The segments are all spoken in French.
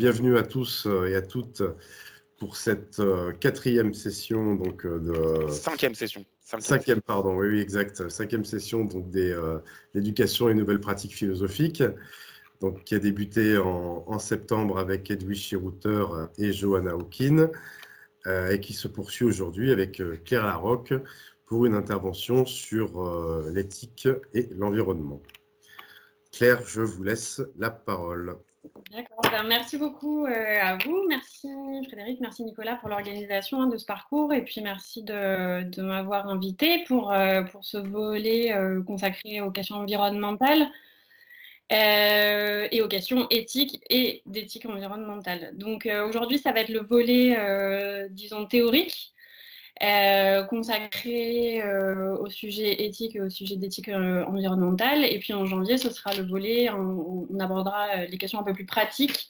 bienvenue à tous et à toutes pour cette quatrième session de Cinquième session. cinquième, pardon, oui, exact, cinquième session donc d'éducation et nouvelles pratiques philosophiques, donc qui a débuté en septembre avec Edwige Chirouter et Johanna Hawkin, et qui se poursuit aujourd'hui avec Claire Larocque pour une intervention sur l'éthique et l'environnement. Claire, je vous laisse la parole. D'accord, merci beaucoup à vous, merci Frédéric, merci Nicolas pour l'organisation de ce parcours et puis merci de m'avoir invité pour ce volet consacré aux questions environnementales et aux questions éthiques et d'éthique environnementale. Donc aujourd'hui ça va être le volet, disons, théorique, consacré au sujet éthique et au sujet d'éthique environnementale. Et puis en janvier, ce sera le volet, on abordera les questions un peu plus pratiques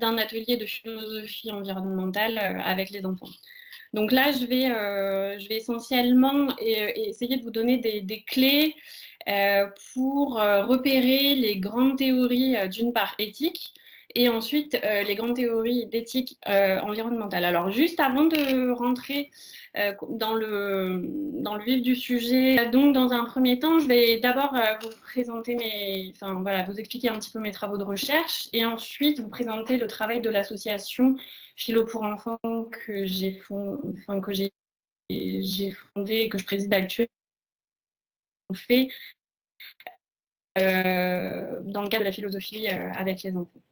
d'un atelier de philosophie environnementale avec les enfants. Donc là, je vais essentiellement essayer de vous donner des clés pour repérer les grandes théories, d'une part éthiques, et ensuite les grandes théories d'éthique environnementale. Alors juste avant de rentrer dans le vif du sujet, donc dans un premier temps, je vais d'abord vous présenter vous expliquer un petit peu mes travaux de recherche, et ensuite vous présenter le travail de l'association Philo pour enfants que j'ai fondé et que je préside actuellement, fait dans le cadre de la philosophie avec les enfants.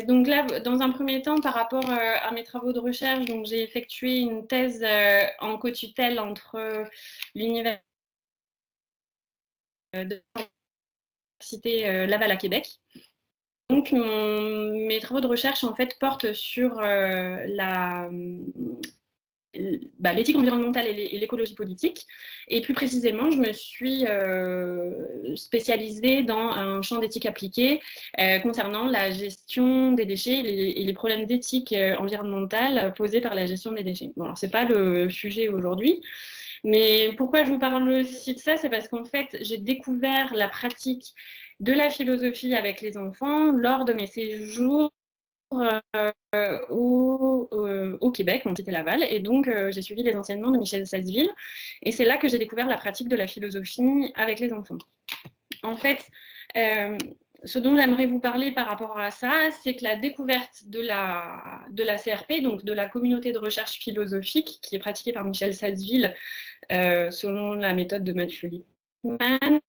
Donc là, dans un premier temps, par rapport à mes travaux de recherche, donc j'ai effectué une thèse en co-tutelle entre l'université de l'université Laval à Québec. Donc mes travaux de recherche en fait portent sur l'éthique environnementale et l'écologie politique. Et plus précisément, je me suis spécialisée dans un champ d'éthique appliquée concernant la gestion des déchets et les problèmes d'éthique environnementale posés par la gestion des déchets. Bon, alors, ce n'est pas le sujet aujourd'hui, mais pourquoi je vous parle aussi de ça, c'est parce qu'en fait, j'ai découvert la pratique de la philosophie avec les enfants lors de mes séjours au Québec, mon cité Laval, et donc j'ai suivi les enseignements de Michel Salzville, et c'est là que j'ai découvert la pratique de la philosophie avec les enfants. En fait, ce dont j'aimerais vous parler par rapport à ça, c'est que la découverte de la CRP, donc de la communauté de recherche philosophique, qui est pratiquée par Michel Salzville selon la méthode de Mathieu Lippmann,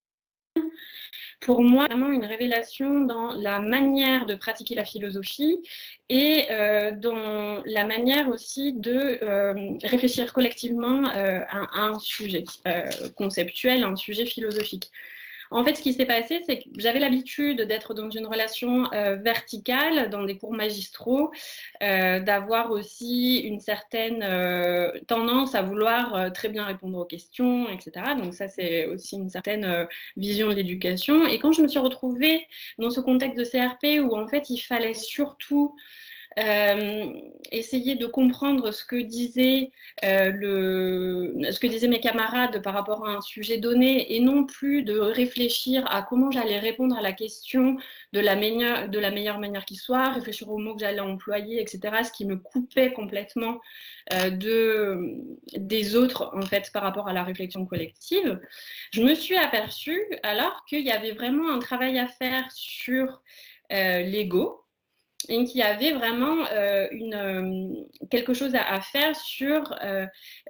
pour moi, vraiment une révélation dans la manière de pratiquer la philosophie et dans la manière aussi de réfléchir collectivement à un sujet conceptuel, un sujet philosophique. En fait, ce qui s'est passé, c'est que j'avais l'habitude d'être dans une relation verticale, dans des cours magistraux, d'avoir aussi une certaine tendance à vouloir très bien répondre aux questions, etc. Donc ça, c'est aussi une certaine vision de l'éducation. Et quand je me suis retrouvée dans ce contexte de CRP où en fait, il fallait surtout essayer de comprendre ce que disaient mes camarades par rapport à un sujet donné, et non plus de réfléchir à comment j'allais répondre à la question de la meilleure manière qui soit, réfléchir aux mots que j'allais employer, etc., ce qui me coupait complètement des autres, en fait, par rapport à la réflexion collective. Je me suis aperçue alors qu'il y avait vraiment un travail à faire sur l'ego, et qu'il y avait vraiment quelque chose à faire sur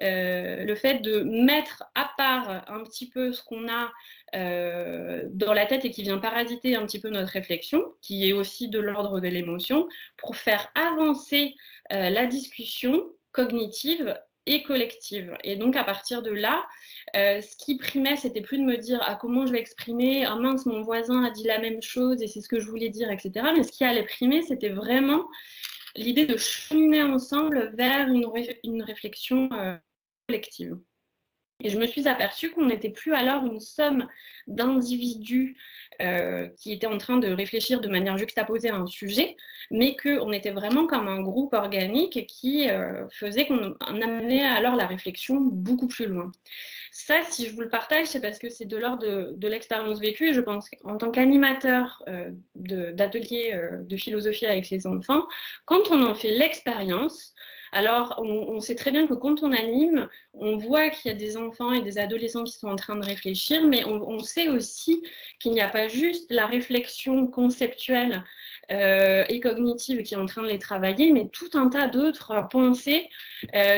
le fait de mettre à part un petit peu ce qu'on a dans la tête et qui vient parasiter un petit peu notre réflexion, qui est aussi de l'ordre de l'émotion, pour faire avancer la discussion cognitive et collective. Et donc, à partir de là, ce qui primait, c'était plus de me dire comment je vais exprimer, ah mince, mon voisin a dit la même chose et c'est ce que je voulais dire, etc. Mais ce qui allait primer, c'était vraiment l'idée de cheminer ensemble vers une réflexion collective. Et je me suis aperçue qu'on n'était plus alors une somme d'individus qui étaient en train de réfléchir de manière juxtaposée à un sujet, mais qu'on était vraiment comme un groupe organique qui faisait qu'on amenait alors la réflexion beaucoup plus loin. Ça, si je vous le partage, c'est parce que c'est de l'ordre de l'expérience vécue. Et je pense qu'en tant qu'animateur d'ateliers de philosophie avec les enfants, quand on en fait l'expérience, alors on sait très bien que quand on anime, on voit qu'il y a des enfants et des adolescents qui sont en train de réfléchir, mais on sait aussi qu'il n'y a pas juste la réflexion conceptuelle et cognitive qui est en train de les travailler, mais tout un tas d'autres pensées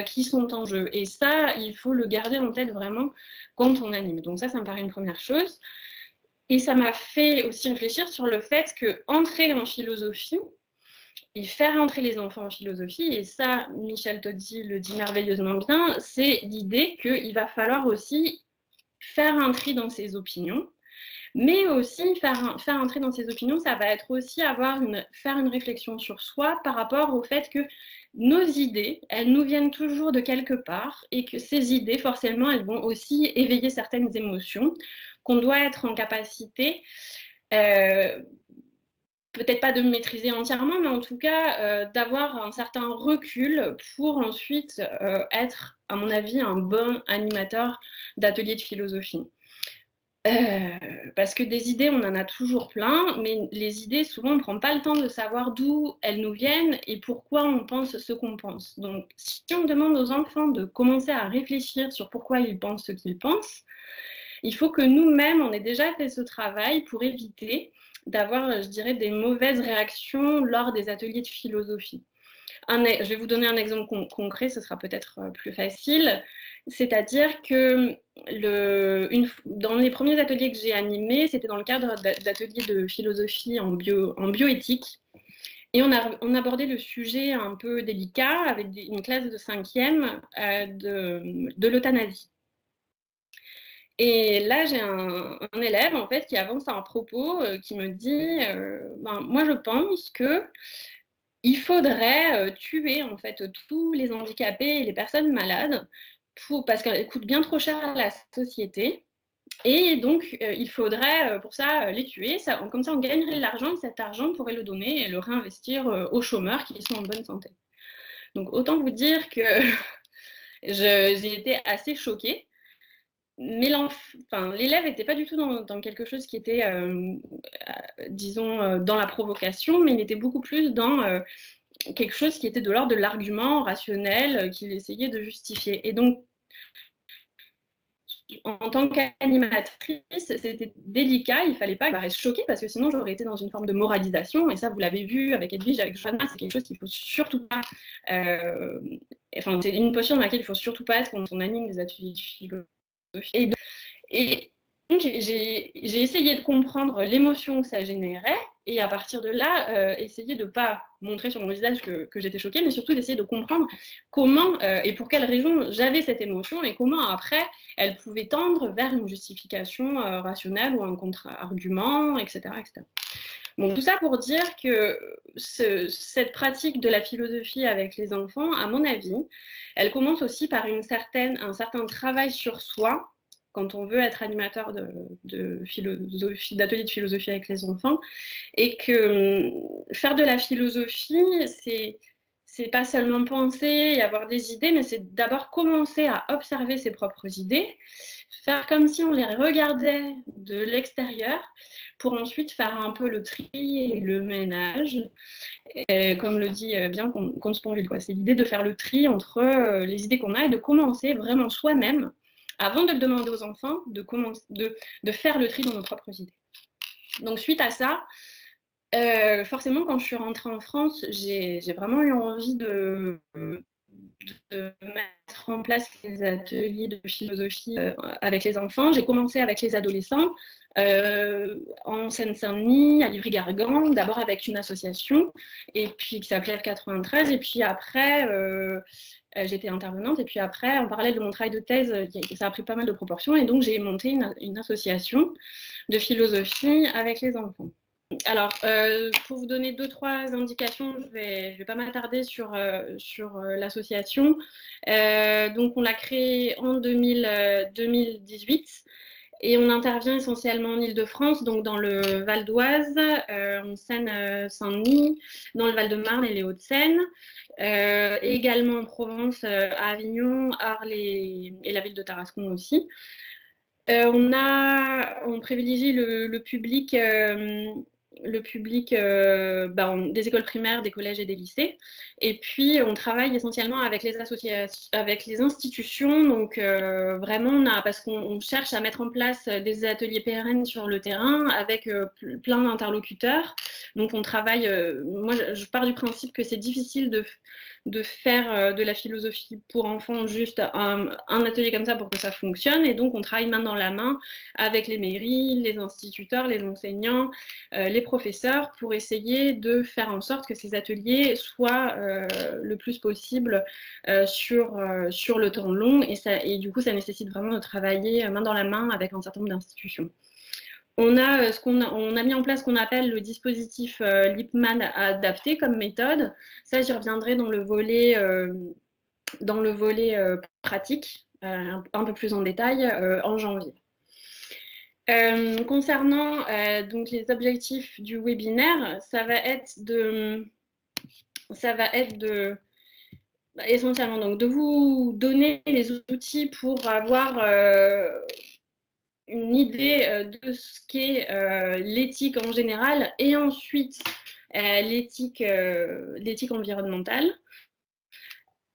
qui sont en jeu. Et ça, il faut le garder en tête vraiment quand on anime. Donc ça me paraît une première chose. Et ça m'a fait aussi réfléchir sur le fait qu'entrer en philosophie et faire entrer les enfants en philosophie, et ça, Michel Toddy le dit merveilleusement bien, c'est l'idée qu'il va falloir aussi faire un tri dans ses opinions, mais aussi faire entrer dans ses opinions, ça va être aussi faire une réflexion sur soi par rapport au fait que nos idées, elles nous viennent toujours de quelque part et que ces idées, forcément, elles vont aussi éveiller certaines émotions qu'on doit être en capacité, peut-être pas de maîtriser entièrement, mais en tout cas d'avoir un certain recul pour ensuite être, à mon avis, un bon animateur d'ateliers de philosophie. Parce que des idées, on en a toujours plein, mais les idées, souvent, on ne prend pas le temps de savoir d'où elles nous viennent et pourquoi on pense ce qu'on pense. Donc, si on demande aux enfants de commencer à réfléchir sur pourquoi ils pensent ce qu'ils pensent, il faut que nous-mêmes, on ait déjà fait ce travail pour éviter d'avoir, je dirais, des mauvaises réactions lors des ateliers de philosophie. Je vais vous donner un exemple concret, ce sera peut-être plus facile. C'est-à-dire que dans les premiers ateliers que j'ai animés, c'était dans le cadre d'ateliers de philosophie en bioéthique. Et on abordait le sujet un peu délicat avec une classe de 5e de l'euthanasie. Et là, j'ai un élève en fait qui avance un propos qui me dit moi je pense que il faudrait tuer en fait tous les handicapés et les personnes malades parce qu'elles coûtent bien trop cher à la société. Et donc, il faudrait pour ça les tuer. Comme ça, on gagnerait de l'argent. Cet argent, on pourrait le donner et le réinvestir aux chômeurs qui sont en bonne santé. Donc, autant vous dire que j'ai été assez choquée. Mais l'élève n'était pas du tout dans quelque chose qui était, disons, dans la provocation, mais il était beaucoup plus dans quelque chose qui était de l'ordre de l'argument rationnel qu'il essayait de justifier. Et donc, en tant qu'animatrice, c'était délicat, il ne fallait pas que je reste choquée parce que sinon j'aurais été dans une forme de moralisation. Et ça, vous l'avez vu avec Edwige, avec Johanna, c'est quelque chose qu'il ne faut surtout pas. C'est une posture dans laquelle il ne faut surtout pas être quand on anime des ateliers de philosophie. Et donc, j'ai essayé de comprendre l'émotion que ça générait et à partir de là, essayer de ne pas montrer sur mon visage que j'étais choquée, mais surtout d'essayer de comprendre comment et pour quelles raisons j'avais cette émotion et comment après elle pouvait tendre vers une justification rationnelle ou un contre-argument, etc., etc. Bon, tout ça pour dire que cette pratique de la philosophie avec les enfants, à mon avis, elle commence aussi par un certain travail sur soi quand on veut être animateur d'ateliers de philosophie avec les enfants, et que faire de la philosophie, c'est pas seulement penser et avoir des idées, mais c'est d'abord commencer à observer ses propres idées, faire comme si on les regardait de l'extérieur, pour ensuite faire un peu le tri et le ménage. Et comme le dit bien Comte Sponville, c'est l'idée de faire le tri entre les idées qu'on a et de commencer vraiment soi-même, avant de le demander aux enfants, de faire le tri dans nos propres idées. Donc suite à ça, forcément, quand je suis rentrée en France, j'ai vraiment eu envie de mettre en place des ateliers de philosophie avec les enfants. J'ai commencé avec les adolescents en Seine-Saint-Denis, à Livry-Gargan, d'abord avec une association et puis qui s'appelait F93, et puis après j'étais intervenante, et puis après, en parallèle de mon travail de thèse, ça a pris pas mal de proportions, et donc j'ai monté une association de philosophie avec les enfants. Alors, pour vous donner 2-3 indications, je vais pas m'attarder sur l'association. Donc, on l'a créée en 2018 et on intervient essentiellement en Île-de-France, donc dans le Val d'Oise, en Seine-Saint-Denis, dans le Val-de-Marne et les Hauts-de-Seine, et également en Provence, à Avignon, Arles et la ville de Tarascon aussi. On privilégie le public des écoles primaires, des collèges et des lycées. Et puis, on travaille essentiellement avec les associations, avec les institutions. Donc, vraiment, parce qu'on cherche à mettre en place des ateliers pérennes sur le terrain avec plein d'interlocuteurs. Donc, on travaille. Moi, je pars du principe que c'est difficile de faire de la philosophie pour enfants juste un atelier comme ça pour que ça fonctionne. Et donc, on travaille main dans la main avec les mairies, les instituteurs, les enseignants, les professeurs pour essayer de faire en sorte que ces ateliers soient le plus possible sur le temps long. Et du coup, ça nécessite vraiment de travailler main dans la main avec un certain nombre d'institutions. On a mis en place ce qu'on appelle le dispositif Lippmann adapté comme méthode. Ça, j'y reviendrai dans le volet pratique, un peu plus en détail, en janvier. Concernant donc les objectifs du webinaire, ça va être essentiellement donc de vous donner les outils pour avoir une idée de ce qu'est l'éthique en général et ensuite l'éthique environnementale.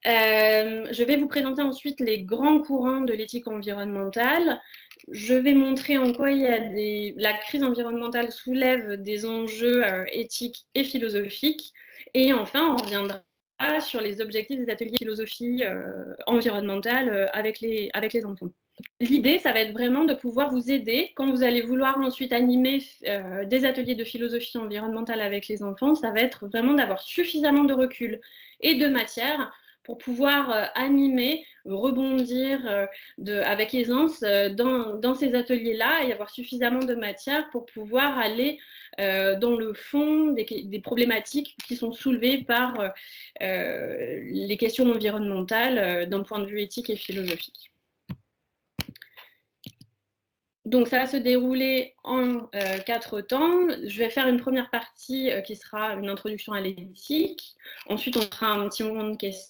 Je vais vous présenter ensuite les grands courants de l'éthique environnementale. Je vais montrer en quoi la crise environnementale soulève des enjeux éthiques et philosophiques. Et enfin, on reviendra sur les objectifs des ateliers de philosophie environnementale avec les enfants. L'idée, ça va être vraiment de pouvoir vous aider quand vous allez vouloir ensuite animer des ateliers de philosophie environnementale avec les enfants. Ça va être vraiment d'avoir suffisamment de recul et de matière pour pouvoir animer, rebondir avec aisance dans ces ateliers-là et avoir suffisamment de matière pour pouvoir aller dans le fond des problématiques qui sont soulevées par les questions environnementales d'un point de vue éthique et philosophique. Donc, ça va se dérouler en 4 temps. Je vais faire une première partie qui sera une introduction à l'éthique. Ensuite, on fera un petit moment de questions.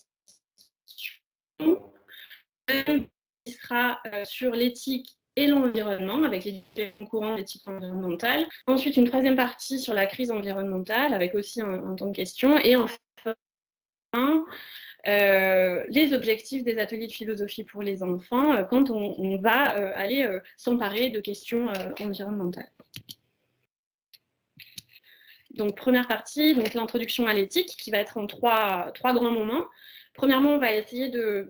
Qui sera sur l'éthique et l'environnement, avec les différents courants d'éthique environnementale. Ensuite, une troisième partie sur la crise environnementale, avec aussi un temps de questions. Et enfin, les objectifs des ateliers de philosophie pour les enfants quand on va aller s'emparer de questions environnementales. Donc, première partie, donc l'introduction à l'éthique, qui va être en trois grands moments. Premièrement, on va essayer de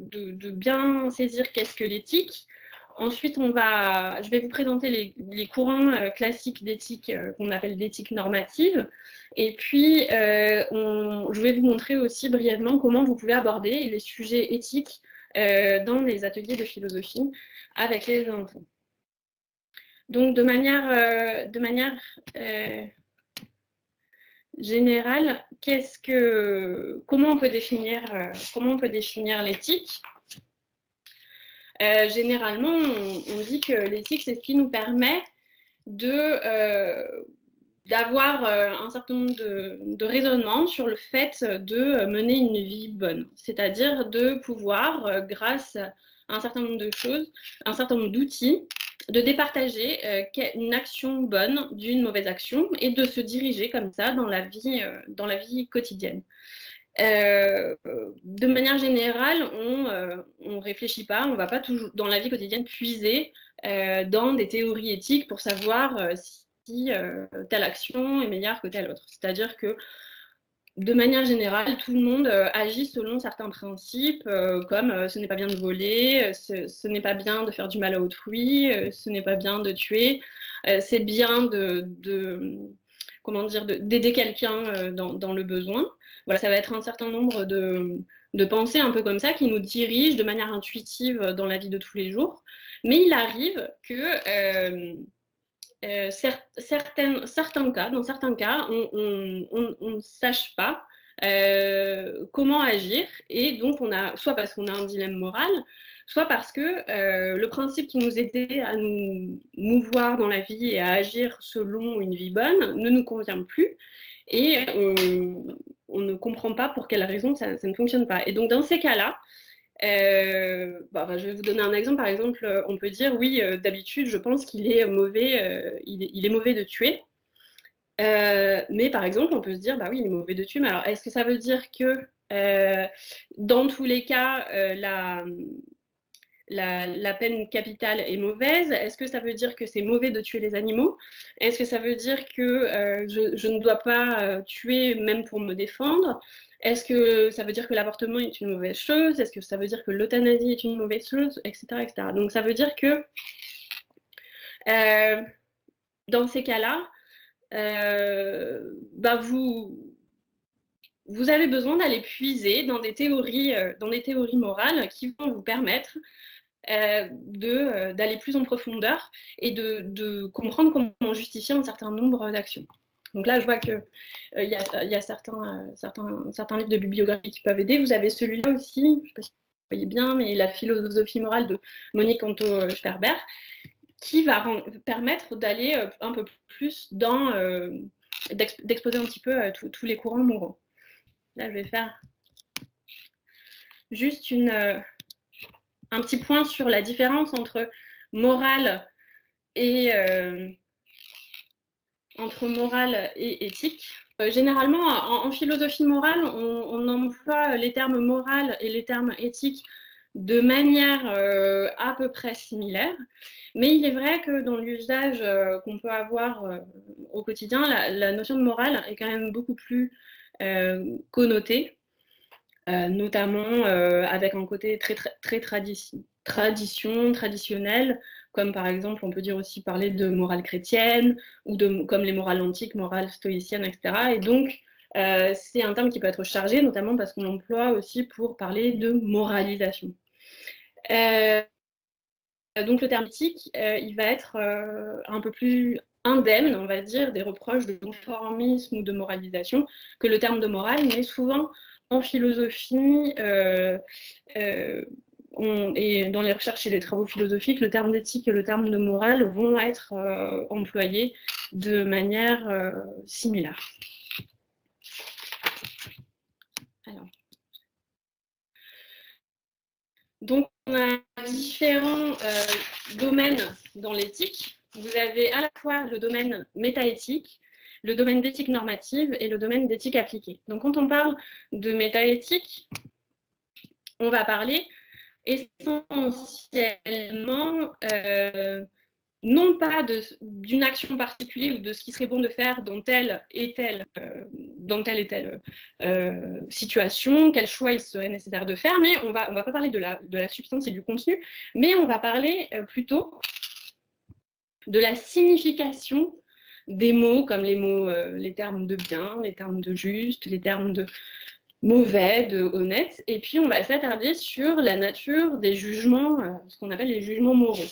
bien saisir qu'est-ce que l'éthique. Ensuite, je vais vous présenter les courants classiques d'éthique qu'on appelle d'éthique normative. Et puis, je vais vous montrer aussi brièvement comment vous pouvez aborder les sujets éthiques dans les ateliers de philosophie avec les enfants. Donc, de manière générale, comment on peut définir l'éthique? Généralement, on dit que l'éthique, c'est ce qui nous permet d'avoir un certain nombre de raisonnements sur le fait de mener une vie bonne. C'est-à-dire de pouvoir, grâce à un certain nombre de choses, un certain nombre d'outils, de départager une action bonne d'une mauvaise action et de se diriger comme ça dans la vie quotidienne. De manière générale, on réfléchit pas, on va pas toujours dans la vie quotidienne puiser dans des théories éthiques pour savoir si telle action est meilleure que telle autre. C'est-à-dire que de manière générale, tout le monde agit selon certains principes, comme ce n'est pas bien de voler, ce n'est pas bien de faire du mal à autrui, ce n'est pas bien de tuer, c'est bien d'aider quelqu'un dans le besoin. Voilà, ça va être un certain nombre de pensées un peu comme ça qui nous dirigent de manière intuitive dans la vie de tous les jours. Mais il arrive que dans certains cas, on ne sache pas comment agir, et donc soit parce qu'on a un dilemme moral, soit parce que le principe qui nous aidait à nous mouvoir dans la vie et à agir selon une vie bonne ne nous convient plus, et on ne comprend pas pour quelle raison ça ne fonctionne pas. Et donc dans ces cas-là, je vais vous donner un exemple. Par exemple, on peut dire oui, d'habitude, je pense qu'il est mauvais, il est mauvais de tuer. Mais par exemple, on peut se dire, bah oui, il est mauvais de tuer. Mais alors, est-ce que ça veut dire que dans tous les cas, la peine capitale est mauvaise? Est-ce que ça veut dire que c'est mauvais de tuer les animaux? Est-ce que ça veut dire que je ne dois pas tuer même pour me défendre? Est-ce que ça veut dire que l'avortement est une mauvaise chose? Est-ce que ça veut dire que l'euthanasie est une mauvaise chose? Etc., etc. Donc ça veut dire que dans ces cas-là, vous avez besoin d'aller puiser dans des théories morales qui vont vous permettre d'aller plus en profondeur et de comprendre comment justifier un certain nombre d'actions. Donc là, je vois qu'il y a certains livres de bibliographie qui peuvent aider. Vous avez celui-là aussi, je ne sais pas si vous voyez bien, mais La philosophie morale de Monique Anto-Sperber, qui va permettre d'aller un peu plus d'exposer un petit peu tous les courants moraux. Là, je vais faire juste un petit point sur la différence entre morale et éthique. Généralement, en philosophie morale, on emploie les termes moral et les termes éthique de manière à peu près similaire, mais il est vrai que dans l'usage qu'on peut avoir au quotidien, la notion de morale est quand même beaucoup plus connotée, notamment avec un côté très traditionnel, comme par exemple, on peut dire aussi parler de morale chrétienne, ou comme les morales antiques, morale stoïcienne, etc. Et donc, c'est un terme qui peut être chargé, notamment parce qu'on l'emploie aussi pour parler de moralisation. Donc le terme éthique, il va être un peu plus indemne, on va dire, des reproches de conformisme ou de moralisation que le terme de morale, mais souvent en philosophie et dans les recherches et les travaux philosophiques, le terme d'éthique et le terme de morale vont être employés de manière similaire. Alors. Donc, on a différents domaines dans l'éthique. Vous avez à la fois le domaine métaéthique, le domaine d'éthique normative et le domaine d'éthique appliquée. Donc, quand on parle de métaéthique, on va parler essentiellement non pas d'une action particulière ou de ce qui serait bon de faire dans telle et telle situation, quel choix il serait nécessaire de faire, mais on va pas parler de la substance et du contenu, mais on va parler plutôt de la signification des mots, comme les termes de bien, les termes de juste, les termes de mauvais, de honnête, et puis on va s'attarder sur la nature des jugements, ce qu'on appelle les jugements moraux.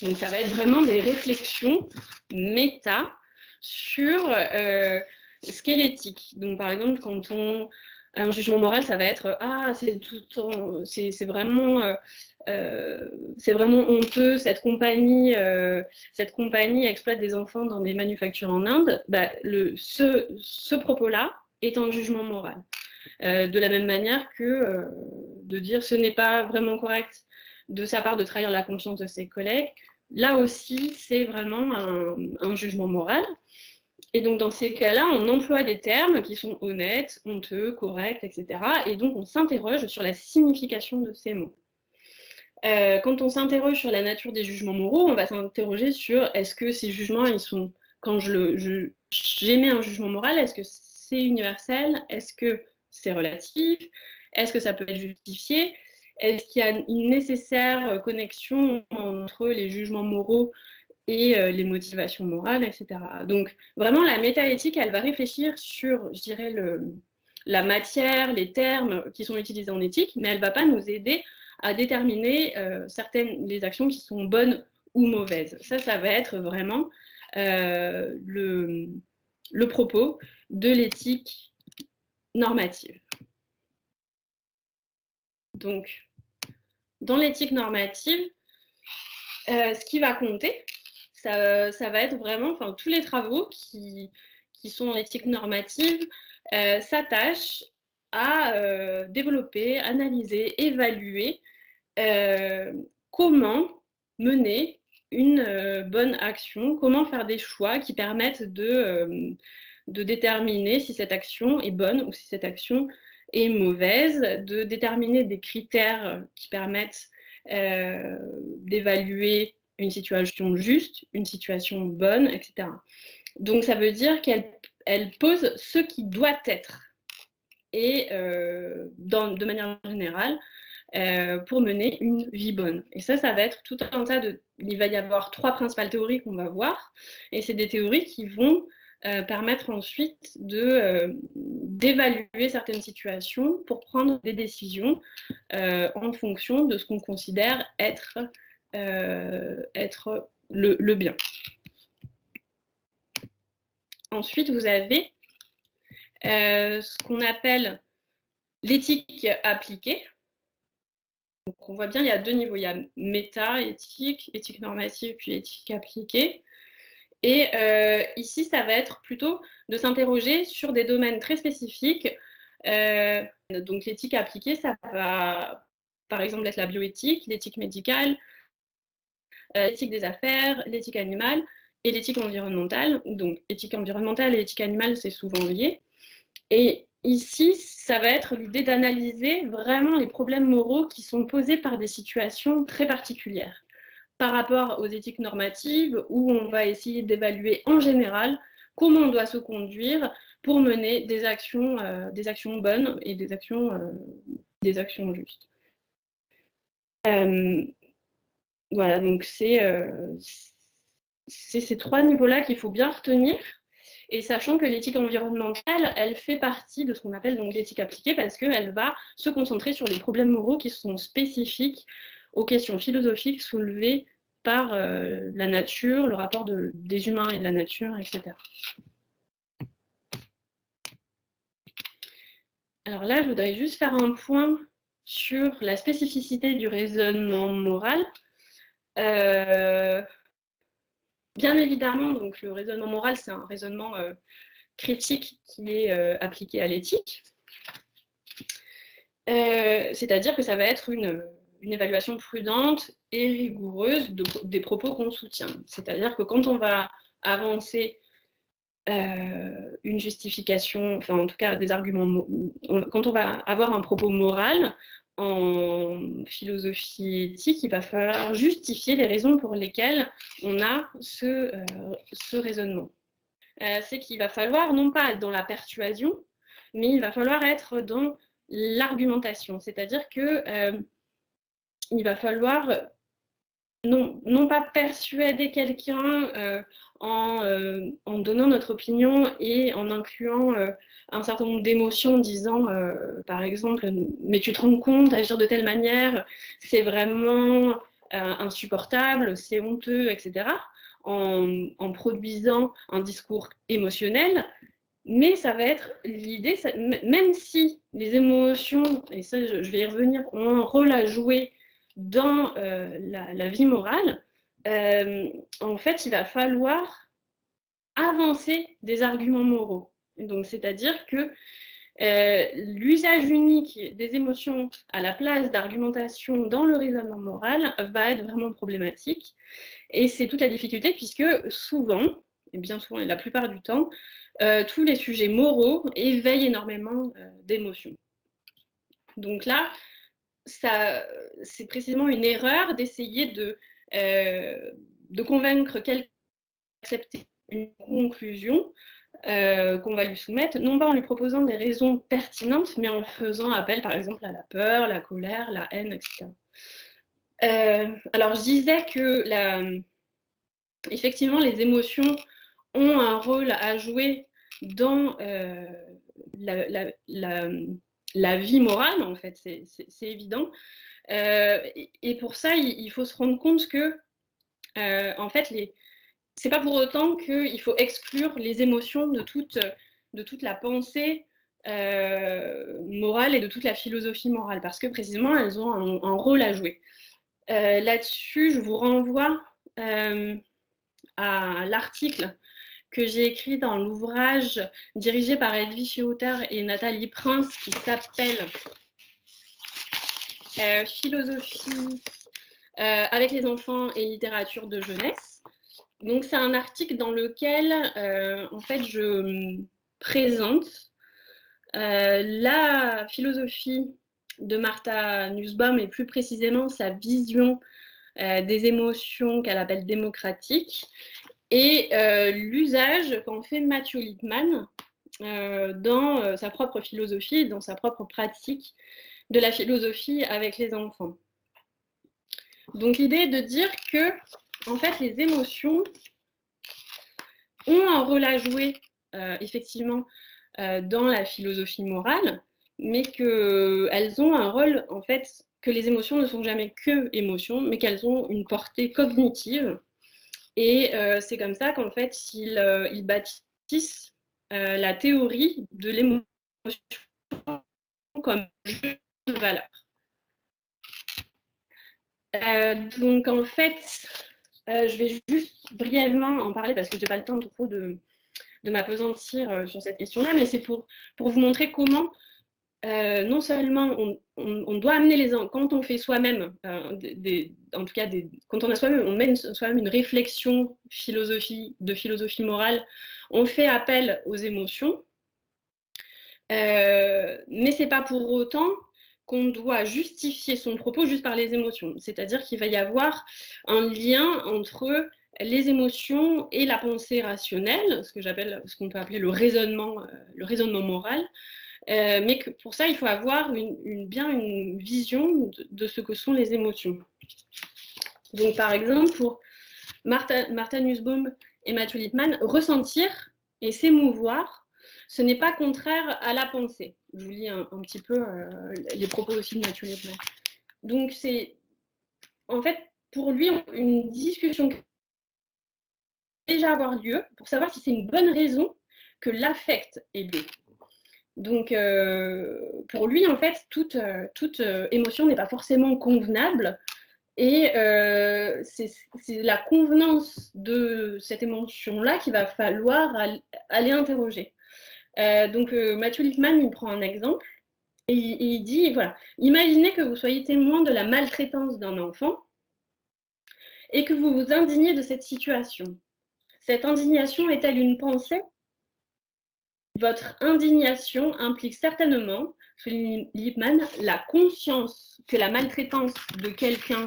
Donc ça va être vraiment des réflexions méta sur ce qu'est l'éthique. Donc par exemple, quand un jugement moral, ça va être c'est vraiment honteux, cette compagnie exploite des enfants dans des manufactures en Inde. Bah, ce propos-là est un jugement moral. De la même manière que de dire ce n'est pas vraiment correct de sa part de trahir la confiance de ses collègues, là aussi, c'est vraiment un jugement moral. Et donc, dans ces cas-là, on emploie des termes qui sont honnêtes, honteux, corrects, etc. Et donc, on s'interroge sur la signification de ces mots. Quand on s'interroge sur la nature des jugements moraux, on va s'interroger sur est-ce que ces jugements, quand j'émets un jugement moral, est-ce que c'est universel? Est-ce que c'est relatif? Est-ce que ça peut être justifié? Est-ce qu'il y a une nécessaire connexion entre les jugements moraux et les motivations morales, etc. Donc, vraiment, la métaéthique, elle va réfléchir sur, je dirais, la matière, les termes qui sont utilisés en éthique, mais elle ne va pas nous aider à déterminer les actions qui sont bonnes ou mauvaise. Ça va être vraiment le propos de l'éthique normative. Donc, dans l'éthique normative, ce qui va compter, ça va être vraiment, enfin, tous les travaux qui sont dans l'éthique normative s'attachent à développer, analyser, évaluer comment mener une bonne action, comment faire des choix qui permettent de déterminer si cette action est bonne ou si cette action est mauvaise, de déterminer des critères qui permettent d'évaluer une situation juste, une situation bonne, etc. Donc ça veut dire qu'elle pose ce qui doit être et de manière générale pour mener une vie bonne. Et ça va être tout un tas de... Il va y avoir 3 principales théories qu'on va voir, et c'est des théories qui vont permettre ensuite d'évaluer certaines situations pour prendre des décisions en fonction de ce qu'on considère être le bien. Ensuite, vous avez ce qu'on appelle l'éthique appliquée. Donc, on voit bien, il y a 2 niveaux. Il y a méta-éthique, éthique normative, puis éthique appliquée. Et ici, ça va être plutôt de s'interroger sur des domaines très spécifiques. Donc, l'éthique appliquée, ça va, par exemple, être la bioéthique, l'éthique médicale, l'éthique des affaires, l'éthique animale et l'éthique environnementale. Donc, éthique environnementale et éthique animale, c'est souvent lié. Et ici, ça va être l'idée d'analyser vraiment les problèmes moraux qui sont posés par des situations très particulières par rapport aux éthiques normatives, où on va essayer d'évaluer en général comment on doit se conduire pour mener des actions bonnes et des actions justes. Voilà, donc c'est ces 3 niveaux-là qu'il faut bien retenir. Et sachant que l'éthique environnementale, elle fait partie de ce qu'on appelle donc l'éthique appliquée, parce qu'elle va se concentrer sur les problèmes moraux qui sont spécifiques aux questions philosophiques soulevées par la nature, le rapport des humains et de la nature, etc. Alors là, je voudrais juste faire un point sur la spécificité du raisonnement moral. Bien évidemment, donc, le raisonnement moral, c'est un raisonnement critique qui est appliqué à l'éthique. C'est-à-dire que ça va être une évaluation prudente et rigoureuse des propos qu'on soutient. C'est-à-dire que quand on va avancer une justification, enfin en tout cas des arguments, quand on va avoir un propos moral en philosophie éthique, il va falloir justifier les raisons pour lesquelles on a ce raisonnement. C'est qu'il va falloir, non pas être dans la persuasion, mais il va falloir être dans l'argumentation. C'est-à-dire que il va falloir non pas persuader quelqu'un en donnant notre opinion et en incluant un certain nombre d'émotions, disant par exemple, mais tu te rends compte, agir de telle manière, c'est vraiment insupportable, c'est honteux, etc., en produisant un discours émotionnel. Mais ça va être l'idée, même si les émotions, et ça je vais y revenir, ont un rôle à jouer dans la vie morale, en fait, il va falloir avancer des arguments moraux. Donc, c'est-à-dire que l'usage unique des émotions à la place d'argumentation dans le raisonnement moral va être vraiment problématique. Et c'est toute la difficulté, puisque souvent, et bien souvent et la plupart du temps, tous les sujets moraux éveillent énormément d'émotions. Donc là, c'est précisément une erreur d'essayer de convaincre quelqu'un d'accepter une conclusion qu'on va lui soumettre, non pas en lui proposant des raisons pertinentes, mais en faisant appel, par exemple, à la peur, la colère, la haine, etc. Alors, je disais que effectivement, les émotions ont un rôle à jouer dans la vie morale, en fait, c'est évident. Et pour ça, il faut se rendre compte que en fait, c'est pas pour autant qu'il faut exclure les émotions de toute la pensée morale et de toute la philosophie morale, parce que précisément, elles ont un rôle à jouer. Là-dessus, je vous renvoie à l'article que j'ai écrit dans l'ouvrage dirigé par Edwige Schierouter et Nathalie Prince, qui s'appelle Philosophie avec les enfants et littérature de jeunesse. Donc, c'est un article dans lequel, en fait, je présente la philosophie de Martha Nussbaum et plus précisément sa vision des émotions qu'elle appelle démocratiques et l'usage qu'en fait Matthew Lipman dans sa propre philosophie, dans sa propre pratique de la philosophie avec les enfants. Donc l'idée est de dire que en fait les émotions ont un rôle à jouer effectivement dans la philosophie morale, mais qu'elles ont un rôle en fait que les émotions ne sont jamais que émotions, mais qu'elles ont une portée cognitive. Et c'est comme ça qu'en fait, ils bâtissent la théorie de l'émotion comme jeu de valeur. Donc en fait, je vais juste brièvement en parler parce que je n'ai pas le temps trop de m'appesantir sur cette question-là, mais c'est pour vous montrer comment non seulement on doit amener les enfants, quand on fait soi-même, en tout cas, quand on a soi-même, on mène soi-même une réflexion de philosophie morale, on fait appel aux émotions, mais c'est pas pour autant qu'on doit justifier son propos juste par les émotions. C'est-à-dire qu'il va y avoir un lien entre les émotions et la pensée rationnelle, ce qu'on peut appeler le raisonnement moral. Mais pour ça, il faut avoir bien une vision de ce que sont les émotions. Donc, par exemple, pour Martha Nussbaum et Matthew Lipman, ressentir et s'émouvoir, ce n'est pas contraire à la pensée. Je vous lis un petit peu les propos aussi de Matthew Lipman. Donc, c'est en fait, pour lui, une discussion qui va déjà avoir lieu pour savoir si c'est une bonne raison que l'affect est B. Donc, pour lui, en fait, toute émotion n'est pas forcément convenable. Et c'est la convenance de cette émotion-là qu'il va falloir aller interroger. Donc, Matthew Lipman, il prend un exemple. Et il dit, voilà, imaginez que vous soyez témoin de la maltraitance d'un enfant et que vous vous indignez de cette situation. Cette indignation est-elle une pensée ? Votre indignation implique certainement, selon Lipman, la conscience que la maltraitance de quelqu'un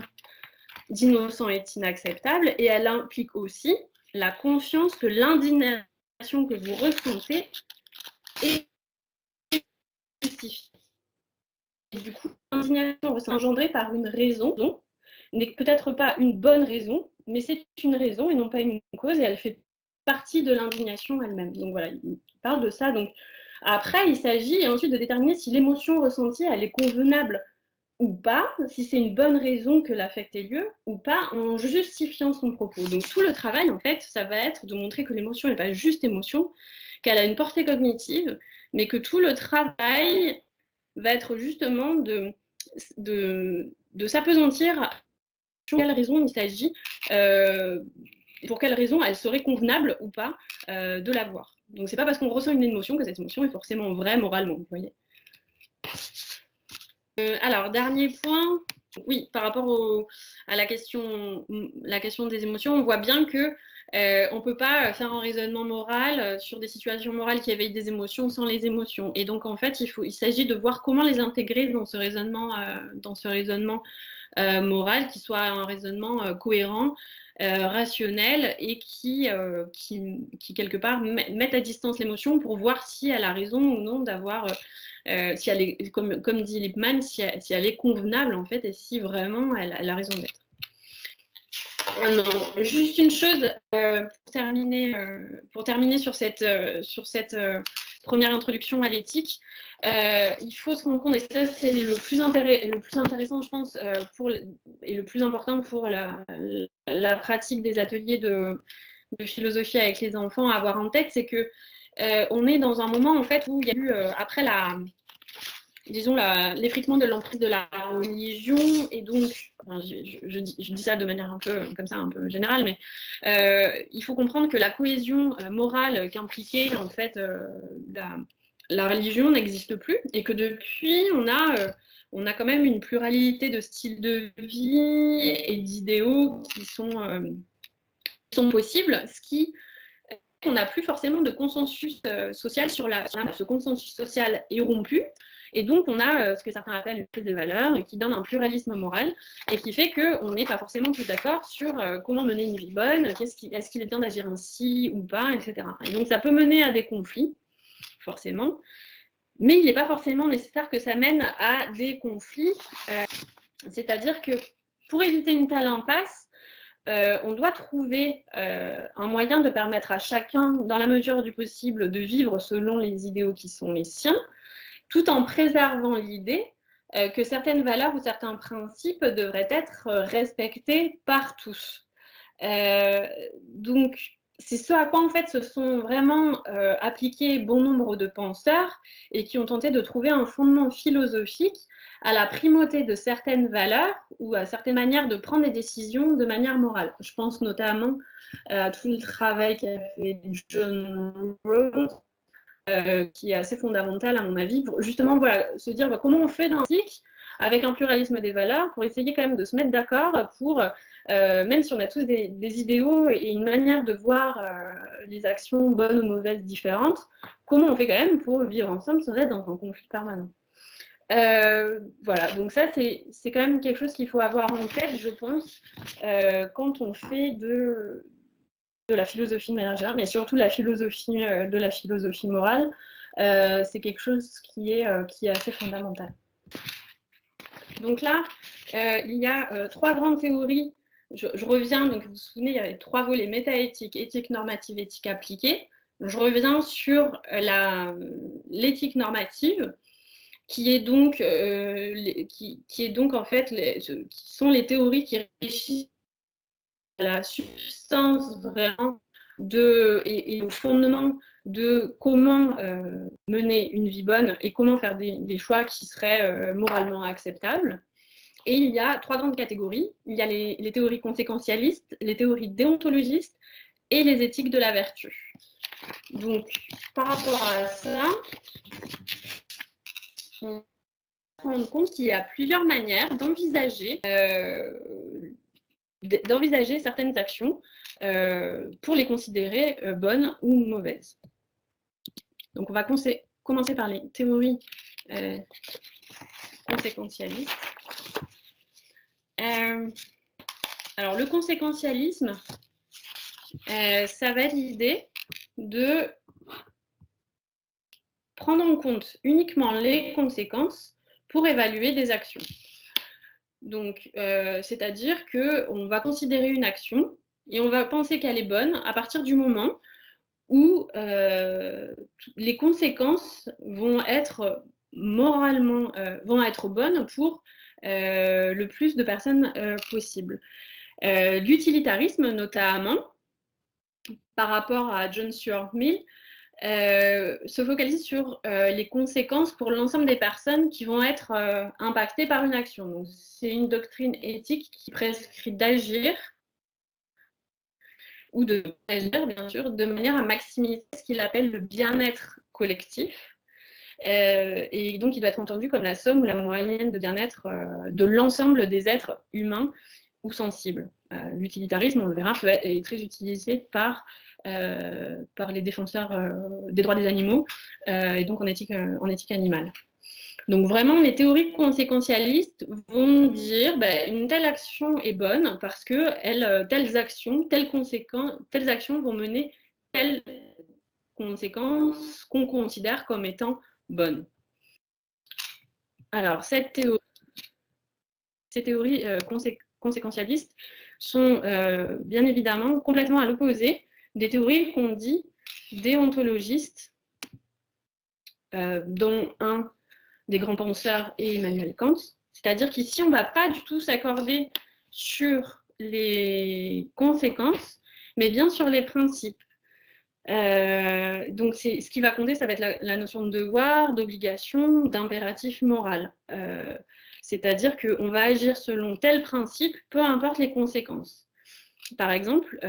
d'innocent est inacceptable, et elle implique aussi la conscience que l'indignation que vous ressentez est justifiée. Du coup, l'indignation engendrée par une raison n'est peut-être pas une bonne raison, mais c'est une raison et non pas une cause, et elle fait partie de l'indignation elle-même. Donc voilà, il parle de ça. Donc après, il s'agit ensuite de déterminer si l'émotion ressentie, elle est convenable ou pas, si c'est une bonne raison que l'affect ait lieu ou pas, en justifiant son propos. Donc tout le travail, en fait, ça va être de montrer que l'émotion n'est pas juste émotion, qu'elle a une portée cognitive, mais que tout le travail va être justement de s'appesantir à pour quelle raison il s'agit, pour quelle raison elle serait convenable ou pas de l'avoir. Donc c'est pas parce qu'on ressent une émotion que cette émotion est forcément vraie moralement, vous voyez. Alors, dernier point, oui, par rapport à la question des émotions, on voit bien que on ne peut pas faire un raisonnement moral sur des situations morales qui éveillent des émotions sans les émotions. Et donc, en fait, il s'agit de voir comment les intégrer dans ce raisonnement moral, qui soit un raisonnement cohérent, rationnel et qui quelque part, mette à distance l'émotion pour voir si elle a raison ou non d'avoir... si elle est, comme dit Lipman, si elle est convenable en fait et si vraiment elle a raison d'être. Non, juste une chose pour terminer sur cette première introduction à l'éthique, il faut se rendre compte, et ça c'est le plus intéressant, je pense, et le plus important pour la pratique des ateliers de philosophie avec les enfants à avoir en tête, c'est que on est dans un moment en fait où il y a eu, après disons l'effritement de l'emprise de la religion, et donc, enfin, je dis ça de manière un peu comme ça, un peu générale, mais il faut comprendre que la cohésion morale qu'impliquait en fait la religion n'existe plus, et que depuis on a quand même une pluralité de styles de vie et d'idéaux qui sont possibles, ce qui on n'a plus forcément de consensus social sur ce consensus social est rompu, et donc on a ce que certains appellent une crise des valeurs, qui donne un pluralisme moral, et qui fait qu'on n'est pas forcément tous d'accord sur comment mener une vie bonne, est-ce qu'il est bien d'agir ainsi ou pas, etc. Et donc ça peut mener à des conflits, forcément, mais il n'est pas forcément nécessaire que ça mène à des conflits, c'est-à-dire que pour éviter une telle impasse, on doit trouver un moyen de permettre à chacun, dans la mesure du possible, de vivre selon les idéaux qui sont les siens, tout en préservant l'idée que certaines valeurs ou certains principes devraient être respectés par tous. Donc, c'est ce à quoi en fait se sont vraiment appliqués bon nombre de penseurs, et qui ont tenté de trouver un fondement philosophique à la primauté de certaines valeurs ou à certaines manières de prendre des décisions de manière morale. Je pense notamment à tout le travail qu'a fait John Rawls, qui est assez fondamental à mon avis, pour justement voilà, se dire comment on fait dans l'éthique avec un pluralisme des valeurs, pour essayer quand même de se mettre d'accord pour, même si on a tous des idéaux et une manière de voir les actions bonnes ou mauvaises différentes, comment on fait quand même pour vivre ensemble sans être dans un conflit permanent. Voilà, donc ça c'est quand même quelque chose qu'il faut avoir en tête, je pense, quand on fait de la philosophie de manière générale, mais surtout de la philosophie morale. C'est quelque chose qui est assez fondamental. Donc là, il y a 3 grandes théories. Je reviens, donc vous vous souvenez, il y avait 3 volets: métaéthique, éthique normative, éthique appliquée. Je reviens sur l'éthique normative, qui est donc en fait qui sont les théories qui réfléchissent à la substance vraiment et au fondement de comment mener une vie bonne et comment faire des choix qui seraient moralement acceptables. Et il y a 3 grandes catégories. Il y a les théories conséquentialistes, les théories déontologistes et les éthiques de la vertu. Donc, par rapport à ça, on se rend compte qu'il y a plusieurs manières d'envisager certaines actions pour les considérer bonnes ou mauvaises. Donc, on va commencer par les théories conséquentialistes. Alors, le conséquentialisme, ça va être l'idée de prendre en compte uniquement les conséquences pour évaluer des actions. Donc, c'est-à-dire qu'on va considérer une action et on va penser qu'elle est bonne à partir du moment où les conséquences vont être moralement vont être bonnes pour le plus de personnes possible. L'utilitarisme, notamment, par rapport à John Stuart Mill, se focalise sur les conséquences pour l'ensemble des personnes qui vont être impactées par une action. Donc, c'est une doctrine éthique qui prescrit d'agir, ou de agir, bien sûr, de manière à maximiser ce qu'il appelle le bien-être collectif. Et donc, il doit être entendu comme la somme ou la moyenne de bien-être de l'ensemble des êtres humains ou sensibles. L'utilitarisme, on le verra, est très utilisé par les défenseurs des droits des animaux, et donc en éthique animale. Donc vraiment, les théories conséquentialistes vont dire une telle action est bonne parce que telles actions vont mener telles conséquences qu'on considère comme étant bonnes. Alors, ces théories conséquentialistes sont bien évidemment complètement à l'opposé des théories qu'on dit déontologistes dont un des grands penseurs est Emmanuel Kant. C'est-à-dire qu'ici, on ne va pas du tout s'accorder sur les conséquences, mais bien sur les principes. Donc, ce qui va compter, ça va être la notion de devoir, d'obligation, d'impératif moral. C'est-à-dire qu'on va agir selon tel principe, peu importe les conséquences. Par exemple,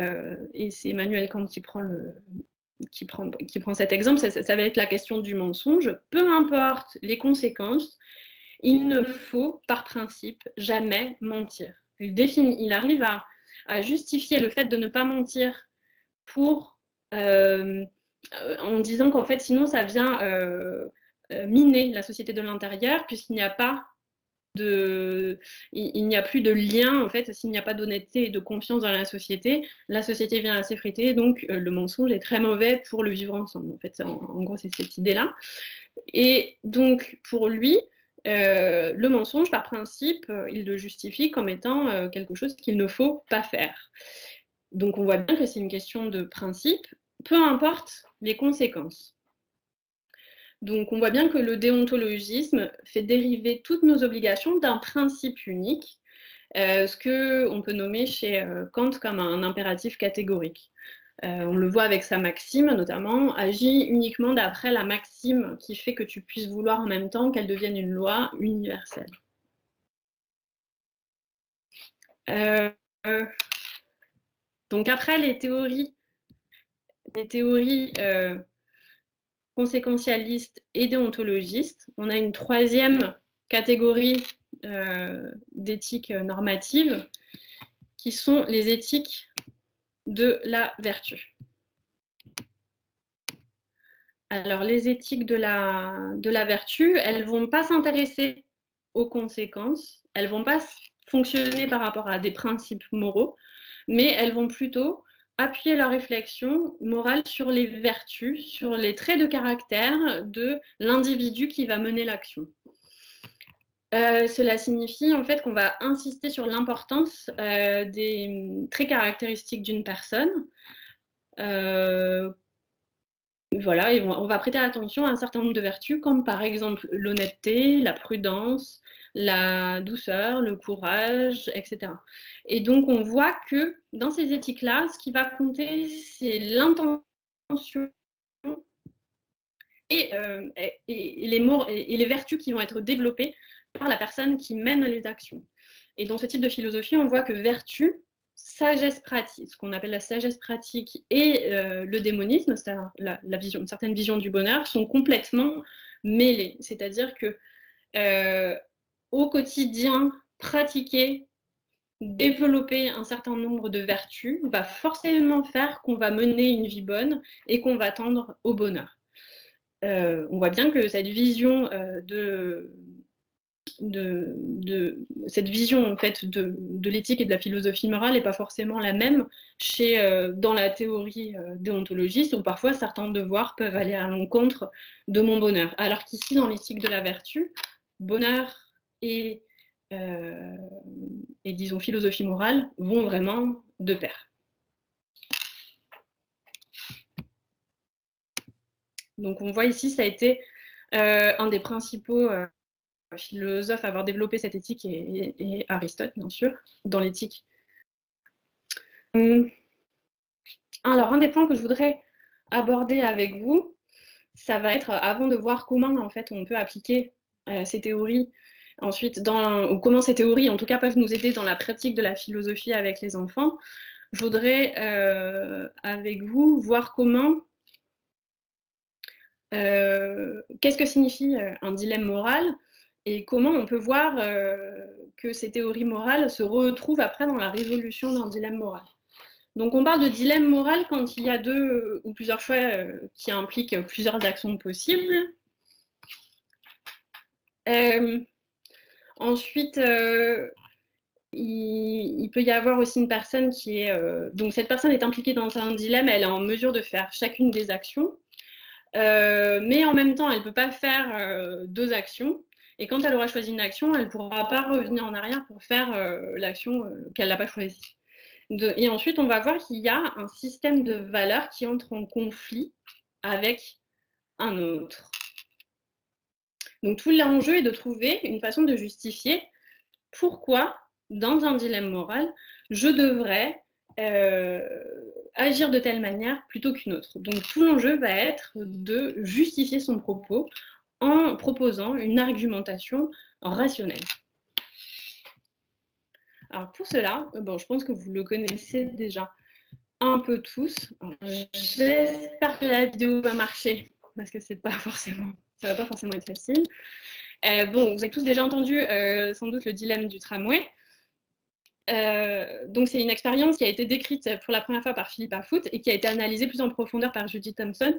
et c'est Emmanuel Kant qui prend cet exemple, ça va être la question du mensonge. Peu importe les conséquences, il ne faut, par principe, jamais mentir. Il arrive à justifier le fait de ne pas mentir en disant qu'en fait, sinon, ça vient miner la société de l'intérieur, puisqu'il n'y a pas il n'y a plus de lien, en fait, s'il n'y a pas d'honnêteté et de confiance dans la société vient à s'effriter, donc le mensonge est très mauvais pour le vivre ensemble. En fait, en gros, c'est cette idée-là. Et donc, pour lui, le mensonge, par principe, il le justifie comme étant quelque chose qu'il ne faut pas faire. Donc, on voit bien que c'est une question de principe, peu importe les conséquences. Donc, on voit bien que le déontologisme fait dériver toutes nos obligations d'un principe unique, ce qu'on peut nommer chez Kant comme un impératif catégorique. On le voit avec sa maxime, notamment, agis uniquement d'après la maxime qui fait que tu puisses vouloir en même temps qu'elle devienne une loi universelle. Donc après les théories conséquentialistes et déontologistes, on a une troisième catégorie d'éthique normative qui sont les éthiques de la vertu. Alors, les éthiques de la vertu, elles ne vont pas s'intéresser aux conséquences, elles ne vont pas fonctionner par rapport à des principes moraux, mais elles vont plutôt appuyer leur réflexion morale sur les vertus, sur les traits de caractère de l'individu qui va mener l'action. Cela signifie en fait qu'on va insister sur l'importance des traits caractéristiques d'une personne. Voilà, et on va prêter attention à un certain nombre de vertus, comme par exemple l'honnêteté, la prudence, la douceur, le courage, etc. Et donc, on voit que dans ces éthiques-là, ce qui va compter, c'est l'intention et les vertus qui vont être développées par la personne qui mène les actions. Et dans ce type de philosophie, on voit que vertu, sagesse pratique, ce qu'on appelle la sagesse pratique et le démonisme, c'est-à-dire une certaine vision du bonheur, sont complètement mêlés. C'est-à-dire que au quotidien, pratiquer, développer un certain nombre de vertus va forcément faire qu'on va mener une vie bonne et qu'on va tendre au bonheur. On voit bien que cette vision cette vision en fait de l'éthique et de la philosophie morale n'est pas forcément la même dans la théorie déontologiste, où parfois certains devoirs peuvent aller à l'encontre de mon bonheur. Alors qu'ici, dans l'éthique de la vertu, bonheur et disons philosophie morale vont vraiment de pair. Donc on voit ici, ça a été un des principaux philosophes à avoir développé cette éthique et Aristote, bien sûr, dans l'éthique. Alors, un des points que je voudrais aborder avec vous, ça va être, avant de voir comment en fait on peut appliquer ces théories, ensuite, ou comment ces théories, en tout cas, peuvent nous aider dans la pratique de la philosophie avec les enfants, je voudrais, avec vous, voir comment qu'est-ce que signifie un dilemme moral et comment on peut voir que ces théories morales se retrouvent après dans la résolution d'un dilemme moral. Donc on parle de dilemme moral quand il y a deux ou plusieurs choix qui impliquent plusieurs actions possibles. Ensuite, il peut y avoir aussi une personne qui est... donc cette personne est impliquée dans un dilemme, elle est en mesure de faire chacune des actions. Mais en même temps, elle ne peut pas faire deux actions. Et quand elle aura choisi une action, elle ne pourra pas revenir en arrière pour faire l'action qu'elle n'a pas choisie. Et ensuite, on va voir qu'il y a un système de valeurs qui entre en conflit avec un autre. Donc tout l'enjeu est de trouver une façon de justifier pourquoi, dans un dilemme moral, je devrais agir de telle manière plutôt qu'une autre. Donc tout l'enjeu va être de justifier son propos en proposant une argumentation rationnelle. Alors pour cela, bon, je pense que vous le connaissez déjà un peu tous. J'espère que la vidéo va marcher parce que ça va pas forcément être facile. Bon, vous avez tous déjà entendu sans doute le dilemme du tramway. Donc c'est une expérience qui a été décrite pour la première fois par Philippe Afout et qui a été analysée plus en profondeur par Judy Thompson.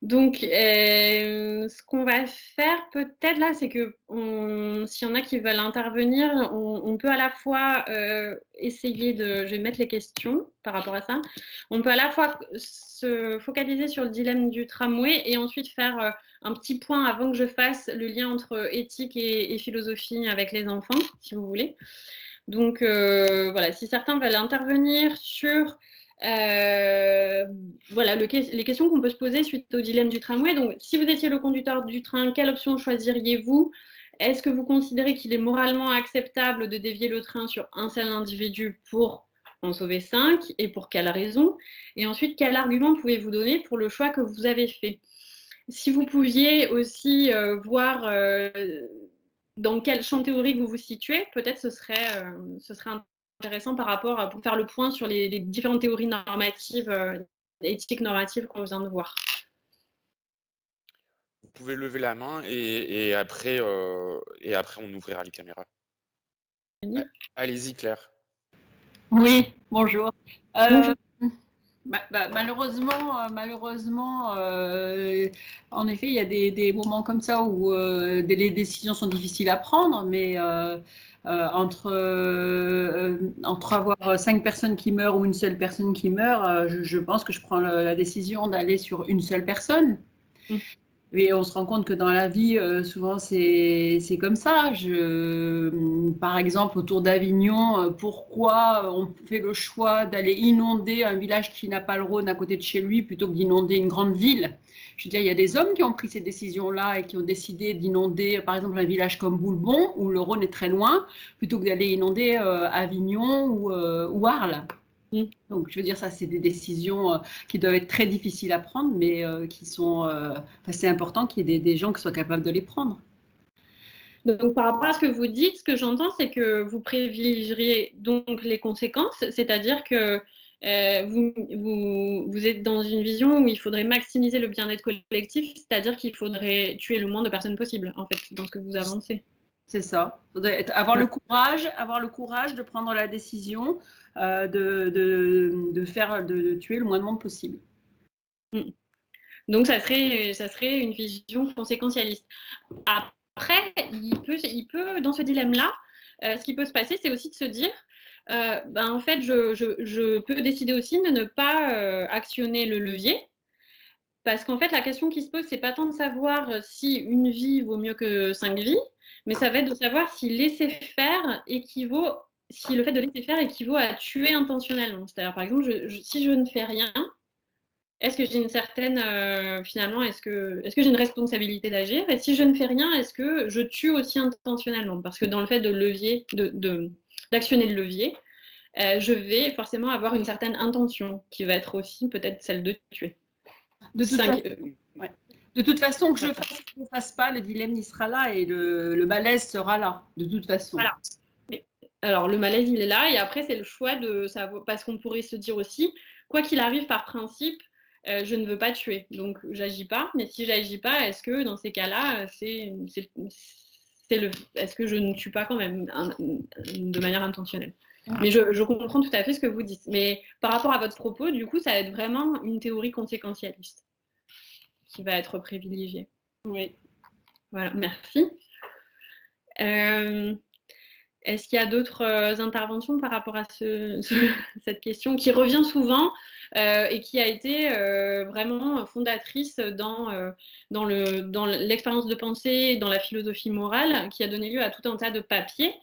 Donc, ce qu'on va faire peut-être là, c'est que s'il y en a qui veulent intervenir, on peut à la fois essayer de... Je vais mettre les questions par rapport à ça. On peut à la fois se focaliser sur le dilemme du tramway et ensuite faire un petit point avant que je fasse le lien entre éthique et philosophie avec les enfants, si vous voulez. Donc, voilà, si certains veulent intervenir sur voilà, les questions qu'on peut se poser suite au dilemme du tramway. Donc, si vous étiez le conducteur du train, quelle option choisiriez-vous? Est-ce que vous considérez qu'il est moralement acceptable de dévier le train sur un seul individu pour en sauver 5 et pour quelle raison? Et ensuite, quel argument pouvez-vous donner pour le choix que vous avez fait? Si vous pouviez aussi voir dans quel champ théorique vous vous situez, peut-être ce serait intéressant par rapport à pour faire le point sur les différentes théories normatives, éthiques normatives qu'on vient de voir. Vous pouvez lever la main et après on ouvrira les caméras. Allez-y, Claire. Oui, bonjour. Bonjour. Malheureusement, en effet, il y a des moments comme ça où les décisions sont difficiles à prendre, mais entre avoir 5 personnes qui meurent ou une seule personne qui meurt, je pense que je prends la décision d'aller sur une seule personne. Et on se rend compte que dans la vie, souvent, c'est comme ça. Par exemple, autour d'Avignon, pourquoi on fait le choix d'aller inonder un village qui n'a pas le Rhône à côté de chez lui plutôt que d'inonder une grande ville? Je veux dire, il y a des hommes qui ont pris ces décisions-là et qui ont décidé d'inonder, par exemple, un village comme Boulbon, où le Rhône est très loin, plutôt que d'aller inonder Avignon ou Arles. Donc, je veux dire, ça, c'est des décisions qui doivent être très difficiles à prendre, mais qui sont... c'est important qu'il y ait des gens qui soient capables de les prendre. Donc, par rapport à ce que vous dites, ce que j'entends, c'est que vous privilégieriez donc les conséquences, c'est-à-dire que vous êtes dans une vision où il faudrait maximiser le bien-être collectif, c'est-à-dire qu'il faudrait tuer le moins de personnes possible, en fait, dans ce que vous avancez. C'est ça. Avoir le courage de prendre la décision de tuer le moins de monde possible. Donc, ça serait une vision conséquentialiste. Après, il peut dans ce dilemme-là, ce qui peut se passer, c'est aussi de se dire, en fait, je peux décider aussi de ne pas actionner le levier. Parce qu'en fait, la question qui se pose, c'est pas tant de savoir si une vie vaut mieux que 5 vies, mais ça va être de savoir si laisser faire si le fait de laisser faire équivaut à tuer intentionnellement. C'est-à-dire, par exemple, si je ne fais rien, est-ce que j'ai une certaine, finalement, est-ce que j'ai une responsabilité d'agir? Et si je ne fais rien, est-ce que je tue aussi intentionnellement? Parce que dans le fait d'actionner le levier, je vais forcément avoir une certaine intention qui va être aussi peut-être celle de tuer. De toute façon, que je fasse ou que je ne fasse pas, le dilemme y sera là et le malaise sera là, de toute façon. Voilà. Alors, le malaise, il est là, et après, c'est le choix de savoir, parce qu'on pourrait se dire aussi, quoi qu'il arrive, par principe, je ne veux pas tuer, donc j'agis pas, mais si j'agis pas, est-ce que dans ces cas-là, est-ce que je ne tue pas quand même de manière intentionnelle? Mais je comprends tout à fait ce que vous dites. Mais par rapport à votre propos, du coup, ça va être vraiment une théorie conséquentialiste qui va être privilégiée. Oui. Voilà, merci. Est-ce qu'il y a d'autres interventions par rapport à cette question qui revient souvent et qui a été vraiment fondatrice dans l'expérience de pensée, dans la philosophie morale, qui a donné lieu à tout un tas de papiers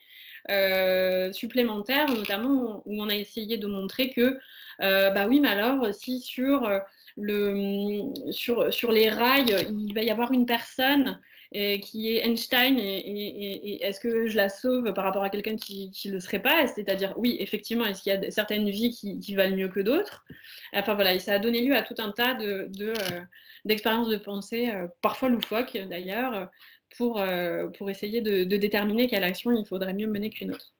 supplémentaires, notamment où on a essayé de montrer que, oui, mais alors, si sur les rails, il va y avoir une personne qui est Einstein, et est-ce que je la sauve par rapport à quelqu'un qui ne le serait pas? C'est-à-dire, oui, effectivement, est-ce qu'il y a certaines vies qui valent mieux que d'autres? Enfin voilà, et ça a donné lieu à tout un tas d'expériences de pensée, parfois loufoques d'ailleurs, pour essayer de déterminer quelle action il faudrait mieux mener qu'une autre.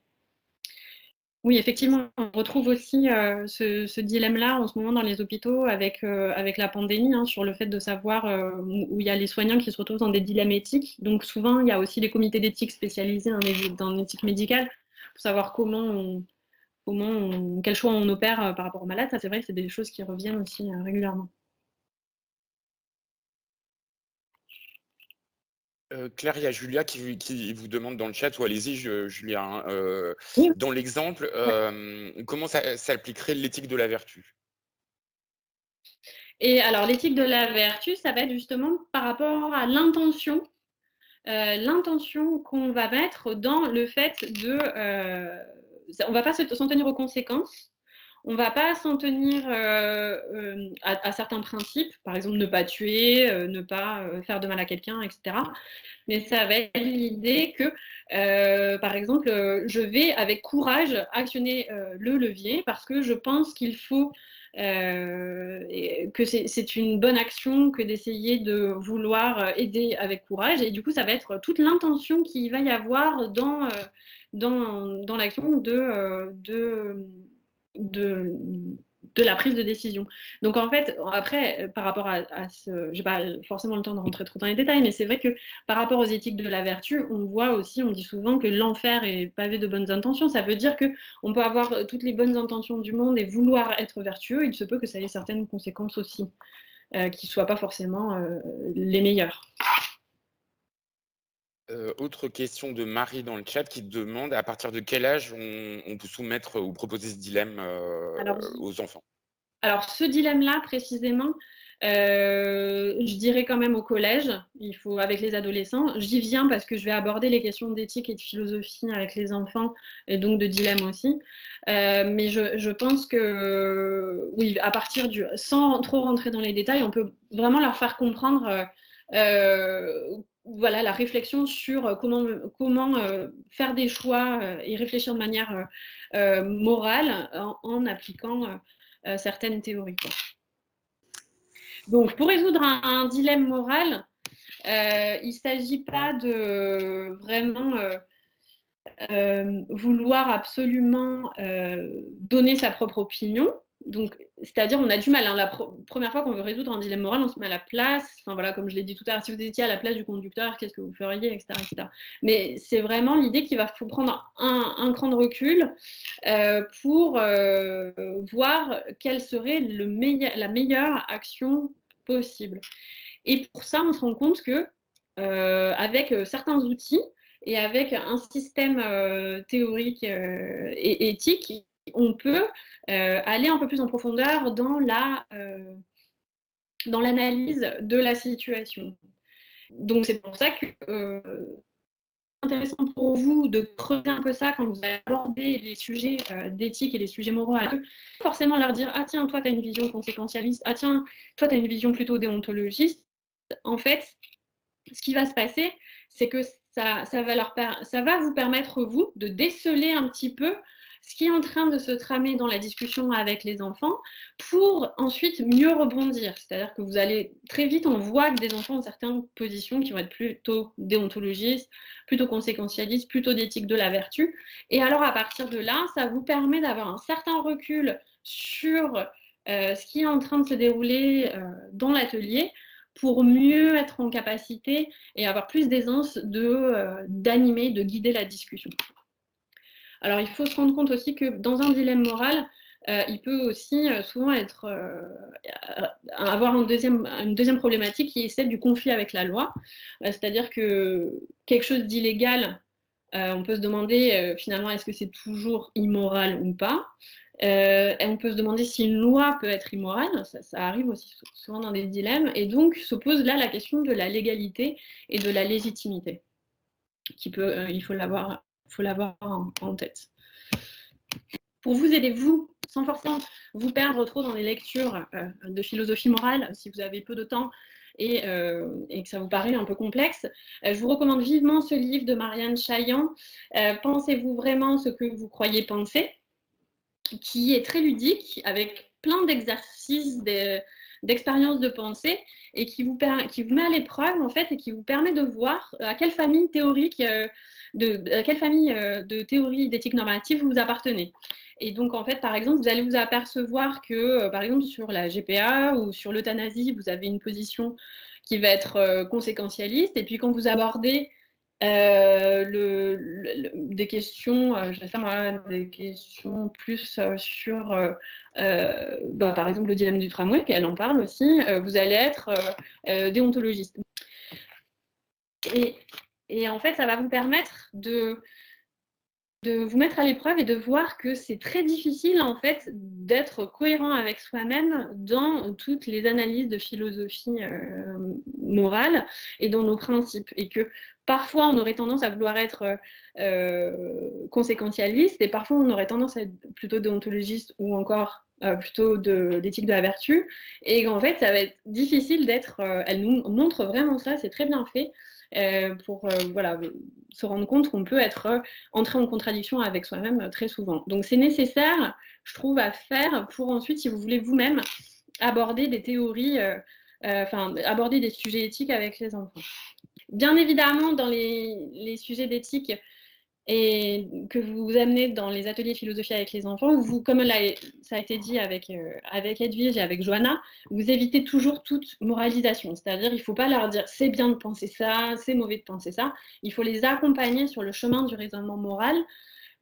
Oui, effectivement, on retrouve aussi ce dilemme-là en ce moment dans les hôpitaux avec la pandémie, hein, sur le fait de savoir où il y a les soignants qui se retrouvent dans des dilemmes éthiques. Donc souvent, il y a aussi des comités d'éthique spécialisés dans l'éthique médicale pour savoir quel choix on opère par rapport aux malades. Ça, c'est vrai que c'est des choses qui reviennent aussi régulièrement. Claire, il y a Julia qui vous demande dans le chat, ou allez-y, Julia, hein, Oui. dans l'exemple, comment ça s'appliquerait l'éthique de la vertu? Et alors, l'éthique de la vertu, ça va être justement par rapport à l'intention qu'on va mettre dans le fait de... on ne va pas s'en tenir aux conséquences, on ne va pas s'en tenir à certains principes, par exemple ne pas tuer, ne pas faire de mal à quelqu'un, etc. Mais ça va être l'idée que, par exemple, je vais avec courage actionner le levier parce que je pense qu'il faut, que c'est une bonne action que d'essayer de vouloir aider avec courage. Et du coup, ça va être toute l'intention qu'il va y avoir dans l'action de la prise de décision. Donc en fait, après, par rapport à ce... Je n'ai pas forcément le temps de rentrer trop dans les détails, mais c'est vrai que par rapport aux éthiques de la vertu, on voit aussi, on dit souvent que l'enfer est pavé de bonnes intentions. Ça veut dire qu'on peut avoir toutes les bonnes intentions du monde et vouloir être vertueux, il se peut que ça ait certaines conséquences aussi, qui ne soient pas forcément les meilleures. Autre question de Marie dans le chat qui demande à partir de quel âge on peut soumettre ou proposer ce dilemme aux enfants? Alors, ce dilemme-là, précisément, je dirais quand même au collège, il faut avec les adolescents. J'y viens parce que je vais aborder les questions d'éthique et de philosophie avec les enfants, et donc de dilemme aussi. Mais je pense que, oui, à partir sans trop rentrer dans les détails, on peut vraiment leur faire comprendre voilà, la réflexion sur comment faire des choix et réfléchir de manière morale en appliquant certaines théories, quoi. Donc, pour résoudre un dilemme moral, il ne s'agit pas de vraiment vouloir absolument donner sa propre opinion. Donc, c'est-à-dire, on a du mal. Hein, la première fois qu'on veut résoudre un dilemme moral, on se met à la place. Enfin voilà, comme je l'ai dit tout à l'heure, si vous étiez à la place du conducteur, qu'est-ce que vous feriez, etc., etc. Mais c'est vraiment l'idée qu'il faut prendre un cran de recul pour voir quelle serait la meilleure action possible. Et pour ça, on se rend compte que avec certains outils et avec un système théorique et éthique, on peut aller un peu plus en profondeur dans l'analyse de la situation. Donc c'est pour ça que c'est intéressant pour vous de creuser un peu ça quand vous allez aborder les sujets d'éthique et les sujets moraux. Forcément leur dire « Ah tiens, toi tu as une vision conséquentialiste, ah tiens, toi tu as une vision plutôt déontologiste ». En fait, ce qui va se passer, c'est que ça va vous permettre, vous, de déceler un petit peu ce qui est en train de se tramer dans la discussion avec les enfants pour ensuite mieux rebondir. C'est-à-dire que vous allez très vite, on voit que des enfants ont certaines positions qui vont être plutôt déontologistes, plutôt conséquentialistes, plutôt d'éthique de la vertu. Et alors, à partir de là, ça vous permet d'avoir un certain recul sur ce qui est en train de se dérouler dans l'atelier pour mieux être en capacité et avoir plus d'aisance d'animer, de guider la discussion. Alors, il faut se rendre compte aussi que dans un dilemme moral, il peut aussi souvent avoir une deuxième problématique qui est celle du conflit avec la loi. C'est-à-dire que quelque chose d'illégal, on peut se demander finalement est-ce que c'est toujours immoral ou pas. Et on peut se demander si une loi peut être immorale, ça arrive aussi souvent dans des dilemmes, et donc se pose là la question de la légalité et de la légitimité, il faut l'avoir en tête. Pour vous aider, vous, sans forcément vous perdre trop dans les lectures de philosophie morale, si vous avez peu de temps et que ça vous paraît un peu complexe, je vous recommande vivement ce livre de Marianne Chaillan, Pensez-vous vraiment ce que vous croyez penser, qui est très ludique, avec plein d'exercices, d'expériences de pensée, et qui vous met à l'épreuve, en fait, et qui vous permet de voir à quelle famille théorique, de théorie d'éthique normative vous appartenez. Et donc, en fait, par exemple, vous allez vous apercevoir que, par exemple, sur la GPA ou sur l'euthanasie, vous avez une position qui va être conséquentialiste, et puis quand vous abordez des questions, je vais faire moi, des questions plus sur, par exemple, le dilemme du tramway, elle en parle aussi, vous allez être déontologiste. Et en fait, ça va vous permettre de vous mettre à l'épreuve et de voir que c'est très difficile, en fait, d'être cohérent avec soi-même dans toutes les analyses de philosophie morale et dans nos principes. Et que parfois, on aurait tendance à vouloir être conséquentialiste, et parfois, on aurait tendance à être plutôt déontologiste ou encore plutôt d'éthique de la vertu. Et en fait, ça va être difficile d'être... elle nous montre vraiment ça, c'est très bien fait. Pour voilà, se rendre compte qu'on peut être entré en contradiction avec soi-même très souvent. Donc c'est nécessaire, je trouve, à faire pour ensuite, si vous voulez vous-même, aborder des théories, aborder des sujets éthiques avec les enfants. Bien évidemment, dans les sujets d'éthique et que vous amenez dans les ateliers de philosophie avec les enfants, vous, comme ça a été dit avec Edwige et avec Johanna, vous évitez toujours toute moralisation. C'est-à-dire, il ne faut pas leur dire « c'est bien de penser ça, c'est mauvais de penser ça ». Il faut les accompagner sur le chemin du raisonnement moral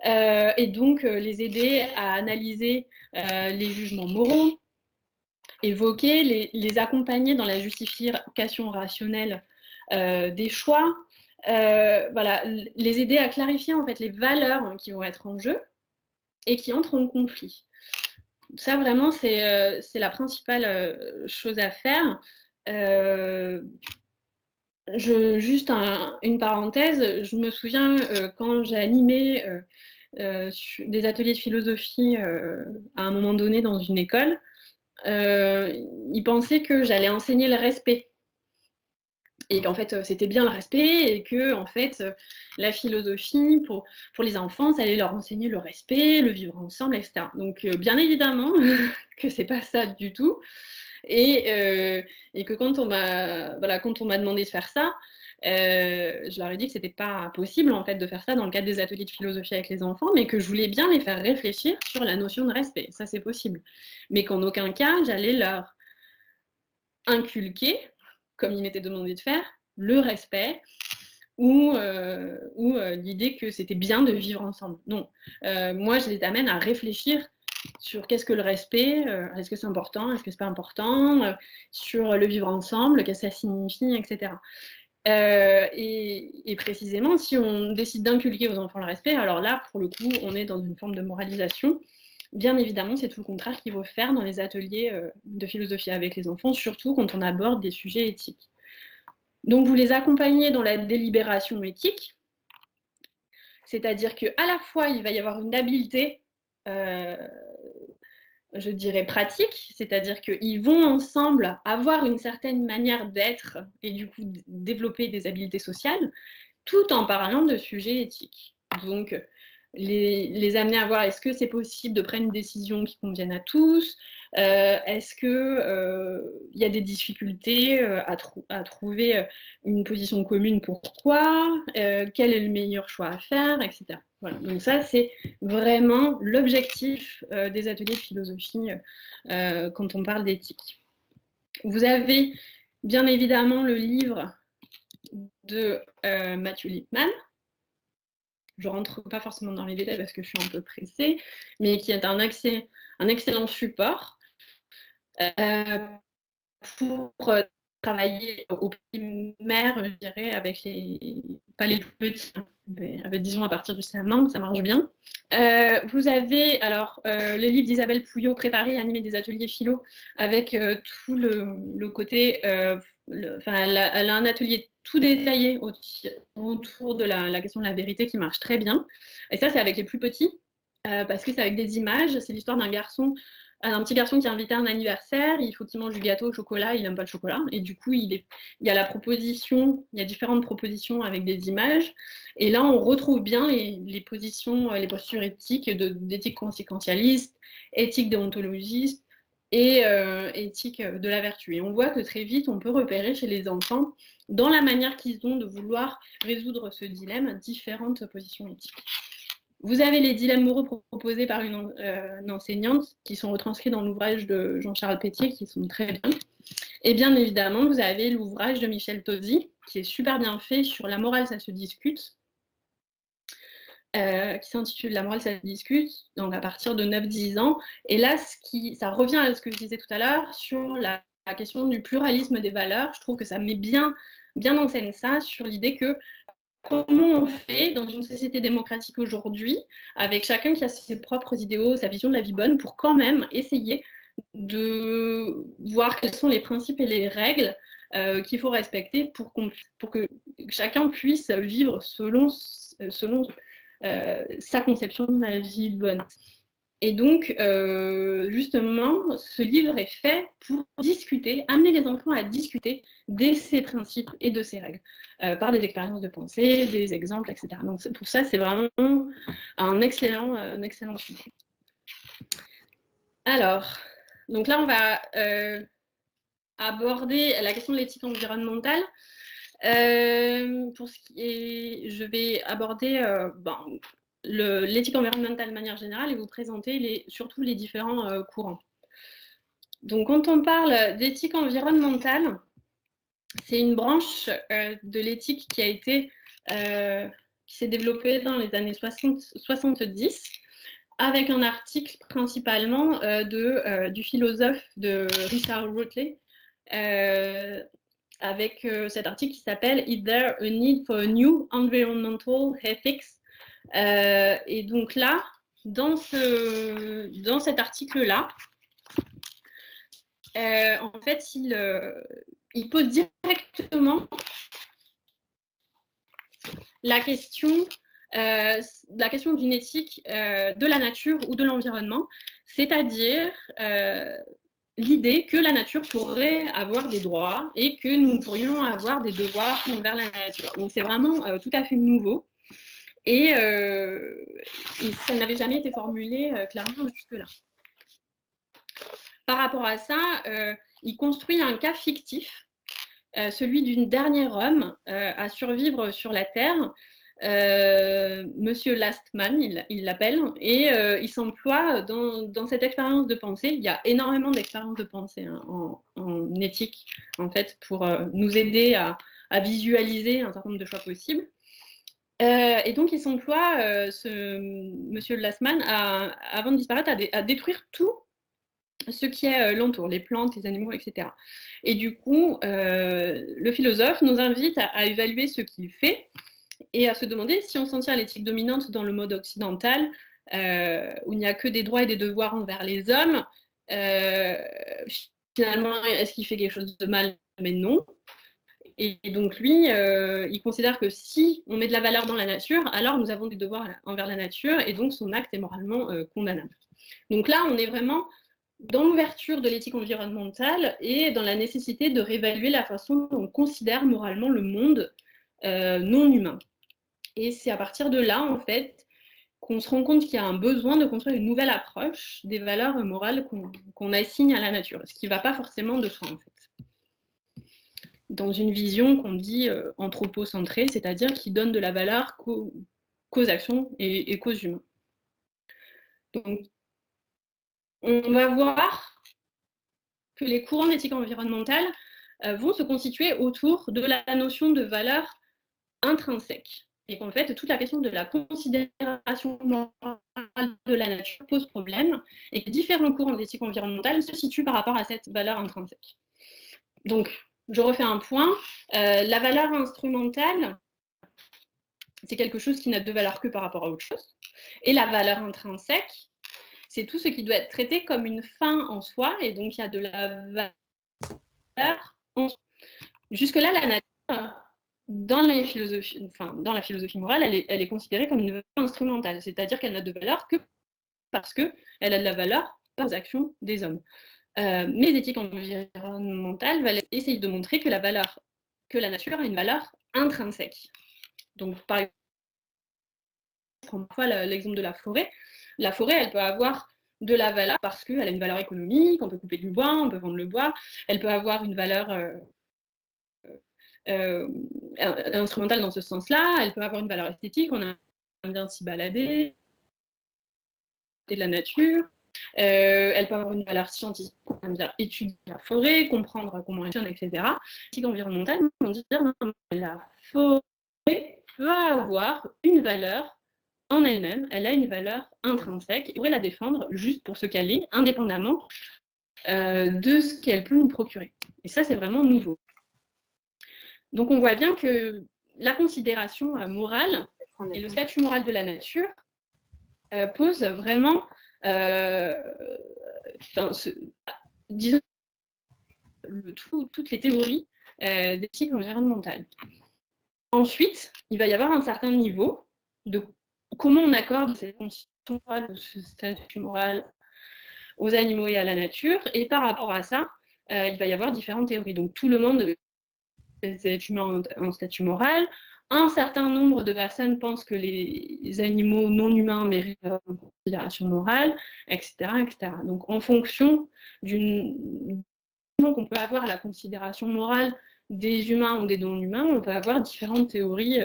et donc les aider à analyser les jugements moraux, évoquer, les accompagner dans la justification rationnelle des choix, voilà, les aider à clarifier en fait les valeurs qui vont être en jeu et qui entrent en conflit. Ça vraiment c'est la principale chose à faire. Juste une parenthèse, je me souviens quand j'ai animé des ateliers de philosophie à un moment donné dans une école, ils pensaient que j'allais enseigner le respect. Et qu'en fait, c'était bien le respect, et que en fait, la philosophie, pour les enfants, ça allait leur enseigner le respect, le vivre ensemble, etc. Donc, bien évidemment que c'est pas ça du tout. Et que quand on m'a demandé de faire ça, je leur ai dit que c'était pas possible en fait de faire ça dans le cadre des ateliers de philosophie avec les enfants, mais que je voulais bien les faire réfléchir sur la notion de respect. Ça, c'est possible. Mais qu'en aucun cas, j'allais leur inculquer, comme il m'était demandé de faire, le respect ou l'idée que c'était bien de vivre ensemble. Non. Moi, je les amène à réfléchir sur qu'est-ce que le respect, est-ce que c'est important, est-ce que c'est pas important, sur le vivre ensemble, qu'est-ce que ça signifie, etc. Et précisément, si on décide d'inculquer aux enfants le respect, alors là, pour le coup, on est dans une forme de moralisation. Bien évidemment, c'est tout le contraire qu'il faut faire dans les ateliers de philosophie avec les enfants, surtout quand on aborde des sujets éthiques. Donc, vous les accompagnez dans la délibération éthique, c'est-à-dire qu'à la fois, il va y avoir une habileté, je dirais, pratique, c'est-à-dire qu'ils vont ensemble avoir une certaine manière d'être et du coup développer des habiletés sociales, tout en parlant de sujets éthiques. Donc, les amener à voir est-ce que c'est possible de prendre une décision qui convienne à tous, est-ce qu'il y a des difficultés à trouver une position commune, pourquoi, quel est le meilleur choix à faire, etc. Voilà. Donc ça, c'est vraiment l'objectif des ateliers de philosophie quand on parle d'éthique. Vous avez bien évidemment le livre de Matthew Lipman. Je ne rentre pas forcément dans les détails parce que je suis un peu pressée, mais qui est un excellent support pour travailler au primaire, je dirais, avec pas les tout petits, avec, disons à partir du CM1, ça marche bien. Vous avez alors le livre d'Isabelle Pouillot, Préparer et animer des ateliers philo, avec tout le côté, elle a un atelier tout détaillé autour de la question de la vérité qui marche très bien. Et ça, c'est avec les plus petits, parce que c'est avec des images. C'est l'histoire d'un garçon un petit garçon qui est invité à un anniversaire, il faut qu'il mange du gâteau au chocolat, il n'aime pas le chocolat, et du coup, il y a la proposition, il y a différentes propositions avec des images, et là, on retrouve bien les positions, les postures éthiques d'éthique conséquentialiste, éthique déontologiste, et éthique de la vertu. Et on voit que très vite, on peut repérer chez les enfants, dans la manière qu'ils ont de vouloir résoudre ce dilemme, différentes positions éthiques. Vous avez les dilemmes moraux proposés par une enseignante qui sont retranscrits dans l'ouvrage de Jean-Charles Pétier, qui sont très bien. Et bien évidemment, vous avez l'ouvrage de Michel Tosi, qui est super bien fait sur la morale, ça se discute, qui s'intitule La morale, ça se discute, donc à partir de 9-10 ans. Et là, ça revient à ce que je disais tout à l'heure sur la question du pluralisme des valeurs. Je trouve que ça met bien en scène ça, sur l'idée que comment on fait dans une société démocratique aujourd'hui, avec chacun qui a ses propres idéaux, sa vision de la vie bonne, pour quand même essayer de voir quels sont les principes et les règles qu'il faut respecter pour que chacun puisse vivre selon sa conception de la vie bonne. Et donc, justement, ce livre est fait pour discuter, amener les enfants à discuter de ces principes et de ces règles, par des expériences de pensée, des exemples, etc. Donc, pour ça, c'est vraiment un excellent sujet. Alors, donc là, on va aborder la question de l'éthique environnementale. Pour ce qui est, je vais aborder l'éthique environnementale de manière générale et vous présenter surtout les différents courants. Donc, quand on parle d'éthique environnementale, c'est une branche de l'éthique qui s'est développée dans les années 70, avec un article principalement du philosophe de Richard Rorty, avec cet article qui s'appelle « Is there a need for a new environmental ethics ?» Et donc là, dans cet article-là, en fait, il pose directement la question d'une éthique de la nature ou de l'environnement, c'est-à-dire l'idée que la nature pourrait avoir des droits et que nous pourrions avoir des devoirs envers la nature. Donc c'est vraiment tout à fait nouveau. Et ça n'avait jamais été formulé clairement jusque-là. Par rapport à ça, il construit un cas fictif, celui d'une dernière homme à survivre sur la Terre, Monsieur Lastman, il l'appelle, et il s'emploie dans cette expérience de pensée. Il y a énormément d'expériences de pensée en éthique, en fait, pour nous aider à visualiser un certain nombre de choix possibles. Et donc, il s'emploie, Monsieur Lastman, avant de disparaître, à détruire tout ce qui l'entoure, les plantes, les animaux, etc. Et du coup, le philosophe nous invite à évaluer ce qu'il fait et à se demander si on s'en tient à l'éthique dominante dans le mode occidental, où il n'y a que des droits et des devoirs envers les hommes. Finalement, est-ce qu'il fait quelque chose de mal? Mais non. Et donc lui, il considère que si on met de la valeur dans la nature, alors nous avons des devoirs envers la nature, et donc son acte est moralement condamnable. Donc là, on est vraiment dans l'ouverture de l'éthique environnementale et dans la nécessité de réévaluer la façon dont on considère moralement le monde non humain. Et c'est à partir de là, en fait, qu'on se rend compte qu'il y a un besoin de construire une nouvelle approche des valeurs morales qu'on assigne à la nature, ce qui ne va pas forcément de soi, en fait. Dans une vision qu'on dit anthropocentrée, c'est-à-dire qui donne de la valeur qu'aux actions et qu'aux humains. Donc, on va voir que les courants d'éthique environnementale vont se constituer autour de la notion de valeur intrinsèque. Et qu'en fait, toute la question de la considération morale de la nature pose problème et que différents courants d'éthique environnementale se situent par rapport à cette valeur intrinsèque. Donc, je refais un point. La valeur instrumentale, c'est quelque chose qui n'a de valeur que par rapport à autre chose. Et la valeur intrinsèque, c'est tout ce qui doit être traité comme une fin en soi, et donc il y a de la valeur en soi. Jusque-là, la nature, dans la philosophie morale, elle est considérée comme une valeur instrumentale, c'est-à-dire qu'elle n'a de valeur que parce qu'elle a de la valeur aux actions des hommes. Mais l'éthique environnementale va essayer de montrer que la nature a une valeur intrinsèque. Donc, par exemple, prendre l'exemple de la forêt. La forêt, elle peut avoir de la valeur parce qu'elle a une valeur économique, on peut couper du bois, on peut vendre le bois, elle peut avoir une valeur instrumentale dans ce sens-là, elle peut avoir une valeur esthétique, on aime bien s'y balader, de la nature, elle peut avoir une valeur scientifique, on aime bien étudier la forêt, comprendre comment elle fonctionne, etc. L'éthique environnementale, on dit dire la forêt peut avoir une valeur en elle-même, elle a une valeur intrinsèque, et on pourrait la défendre juste pour ce qu'elle est, indépendamment de ce qu'elle peut nous procurer. Et ça, c'est vraiment nouveau. Donc, on voit bien que la considération morale et le statut moral de la nature pose vraiment, disons, toutes les théories d'éthique environnementale. Ensuite, il va y avoir un certain niveau de comment on accorde cette constitution morale, ce statut moral aux animaux et à la nature. Et par rapport à ça, il va y avoir différentes théories. Donc, tout le monde des êtres humains en statut moral. Un certain nombre de personnes pensent que les animaux non humains méritent une considération morale, etc., etc. Donc, en fonction qu'on peut avoir la considération morale des humains ou des non-humains, on peut avoir différentes théories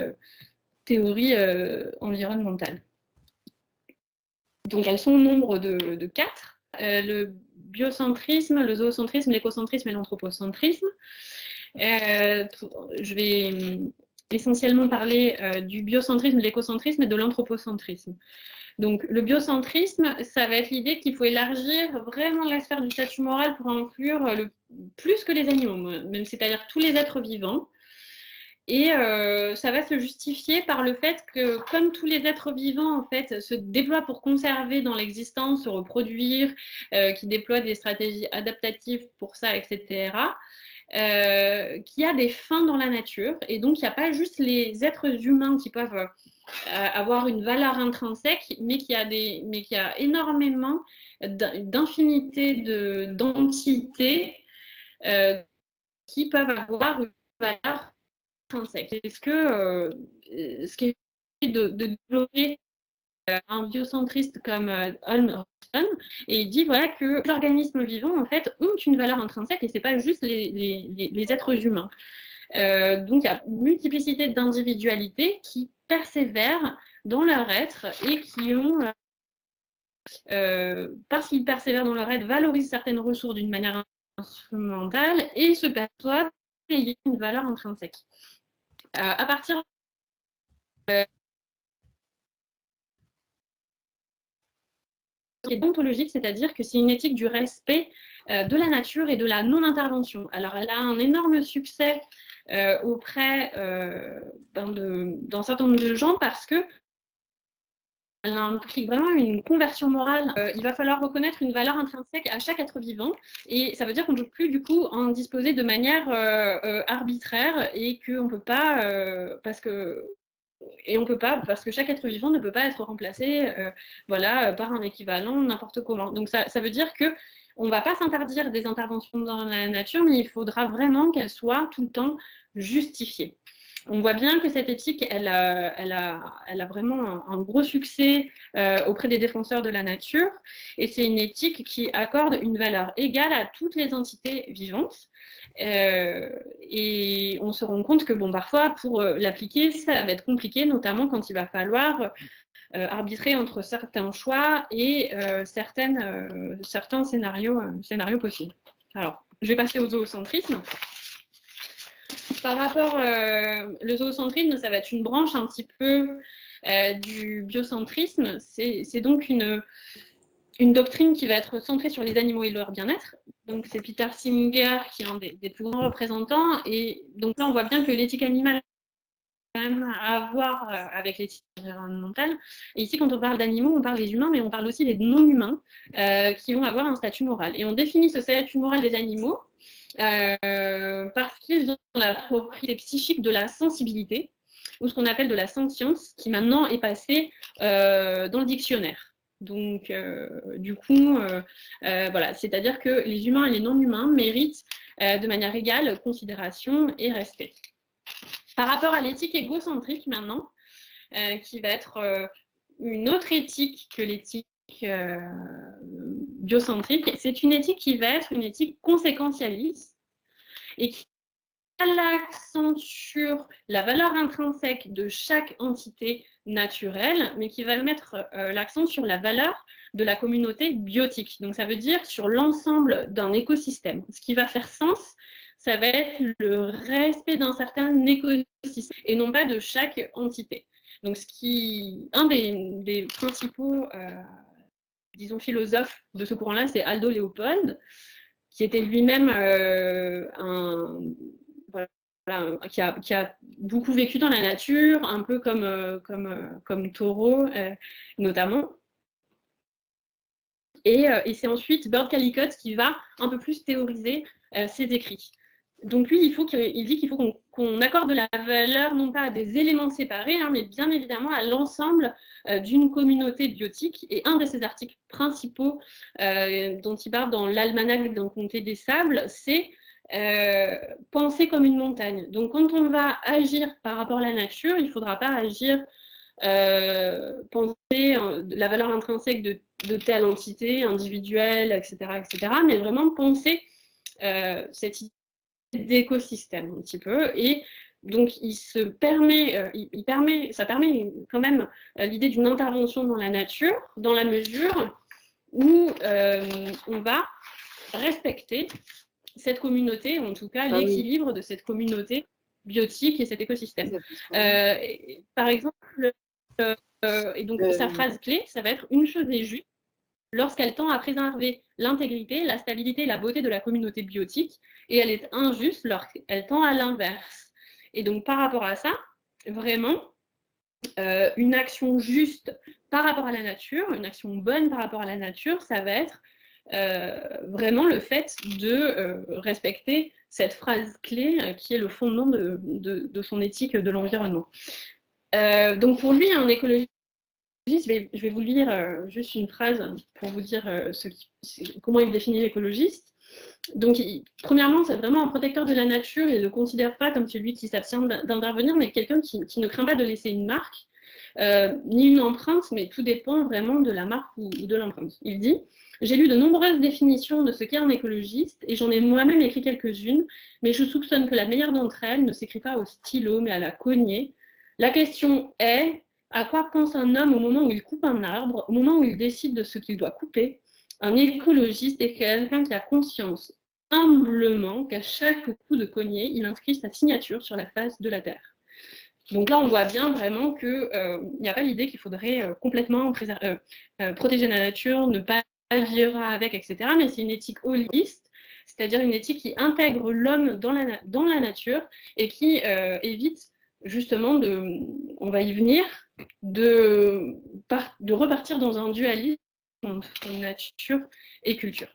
environnementales. Donc, elles sont au nombre de 4. Le biocentrisme, le zoocentrisme, l'écocentrisme et l'anthropocentrisme. Je vais essentiellement parler du biocentrisme, de l'écocentrisme et de l'anthropocentrisme. Donc, le biocentrisme, ça va être l'idée qu'il faut élargir vraiment la sphère du statut moral pour inclure plus que les animaux, même c'est-à-dire tous les êtres vivants. Et ça va se justifier par le fait que, comme tous les êtres vivants, en fait, se déploient pour conserver dans l'existence, se reproduire, qui déploient des stratégies adaptatives pour ça, etc., qu'il y a des fins dans la nature. Et donc, il n'y a pas juste les êtres humains qui peuvent avoir une valeur intrinsèque, mais qu'il y a énormément d'infinité d'entités qui peuvent avoir une valeur intrinsèque. Est-ce que ce qui est de développer un biocentriste comme Holm Robson, et il dit voilà que les organismes vivants en fait ont une valeur intrinsèque et c'est pas juste les êtres humains. Donc il y a une multiplicité d'individualités qui persévèrent dans leur être et qui ont parce qu'ils persévèrent dans leur être, valorisent certaines ressources d'une manière instrumentale et se perçoivent qu'il y a une valeur intrinsèque. À partir qui est ontologique, c'est-à-dire que c'est une éthique du respect de la nature et de la non-intervention. Alors, elle a un énorme succès auprès d'un certain nombre de gens parce que elle implique vraiment une conversion morale. Il va falloir reconnaître une valeur intrinsèque à chaque être vivant et ça veut dire qu'on ne peut plus du coup en disposer de manière arbitraire et qu'on ne peut pas parce que chaque être vivant ne peut pas être remplacé par un équivalent n'importe comment. Donc ça veut dire qu'on ne va pas s'interdire des interventions dans la nature, mais il faudra vraiment qu'elles soient tout le temps justifiées. On voit bien que cette éthique, elle a vraiment un gros succès auprès des défenseurs de la nature, et c'est une éthique qui accorde une valeur égale à toutes les entités vivantes. Et on se rend compte que parfois, pour l'appliquer, ça va être compliqué, notamment quand il va falloir arbitrer entre certains choix et certains scénarios possibles. Alors, je vais passer au zoocentrisme. Par rapport le zoocentrisme, ça va être une branche un petit peu du biocentrisme. C'est donc une doctrine qui va être centrée sur les animaux et leur bien-être. Donc, c'est Peter Singer qui est un des plus grands représentants. Et donc là, on voit bien que l'éthique animale a quand même à voir avec l'éthique environnementale. Et ici, quand on parle d'animaux, on parle des humains, mais on parle aussi des non-humains qui vont avoir un statut moral. Et on définit ce statut moral des animaux parce qu'ils ont la propriété psychique de la sensibilité, ou ce qu'on appelle de la sentience, qui maintenant est passée dans le dictionnaire. Donc, du coup, voilà, c'est-à-dire que les humains et les non-humains méritent de manière égale considération et respect. Par rapport à l'éthique égocentrique maintenant, qui va être une autre éthique que l'éthique biocentrique, c'est une éthique qui va être une éthique conséquentialiste et qui a l'accent sur la valeur intrinsèque de chaque entité naturelle, mais qui va mettre l'accent sur la valeur de la communauté biotique. Donc ça veut dire sur l'ensemble d'un écosystème. Ce qui va faire sens, ça va être le respect d'un certain écosystème et non pas de chaque entité. Donc un des principaux disons, philosophes de ce courant-là, c'est Aldo Leopold, qui était lui-même qui a beaucoup vécu dans la nature, un peu comme Thoreau, notamment. Et c'est ensuite Burt Callicott qui va un peu plus théoriser ses écrits. Donc lui, il dit qu'il faut qu'on accorde la valeur non pas à des éléments séparés, hein, mais bien évidemment à l'ensemble d'une communauté biotique. Et un de ses articles principaux dont il parle dans l'Almanach d'un comté des sables, c'est penser comme une montagne. Donc quand on va agir par rapport à la nature, il ne faudra pas agir penser la valeur intrinsèque de telle entité individuelle, etc., mais vraiment penser cette idée d'écosystème un petit peu. Et donc, ça permet quand même l'idée d'une intervention dans la nature, dans la mesure où on va respecter cette communauté, en tout cas l'équilibre de cette communauté biotique et cet écosystème. Par exemple, et donc sa phrase clé, ça va être « une chose est juste lorsqu'elle tend à préserver l'intégrité, la stabilité et la beauté de la communauté biotique, et elle est injuste lorsqu'elle tend à l'inverse ». Et donc par rapport à ça, vraiment, une action juste par rapport à la nature, une action bonne par rapport à la nature, ça va être vraiment le fait de respecter cette phrase clé qui est le fondement de son éthique de l'environnement. Donc pour lui, un écologiste, je vais vous lire juste une phrase pour vous dire comment il définit l'écologiste. Donc, premièrement, c'est vraiment un protecteur de la nature et ne le considère pas comme celui qui s'abstient d'intervenir, mais quelqu'un qui ne craint pas de laisser une marque, ni une empreinte, mais tout dépend vraiment de la marque ou de l'empreinte. Il dit « J'ai lu de nombreuses définitions de ce qu'est un écologiste et j'en ai moi-même écrit quelques-unes, mais je soupçonne que la meilleure d'entre elles ne s'écrit pas au stylo, mais à la cognée. La question est, à quoi pense un homme au moment où il coupe un arbre, au moment où il décide de ce qu'il doit couper? Un écologiste est quelqu'un qui a conscience humblement qu'à chaque coup de cognée, il inscrit sa signature sur la face de la Terre. » Donc là, on voit bien vraiment qu'il n'y a pas l'idée qu'il faudrait complètement protéger la nature, ne pas agir avec, etc. Mais c'est une éthique holiste, c'est-à-dire une éthique qui intègre l'homme dans la nature et qui évite justement on va y venir, de repartir dans un dualisme entre nature et culture.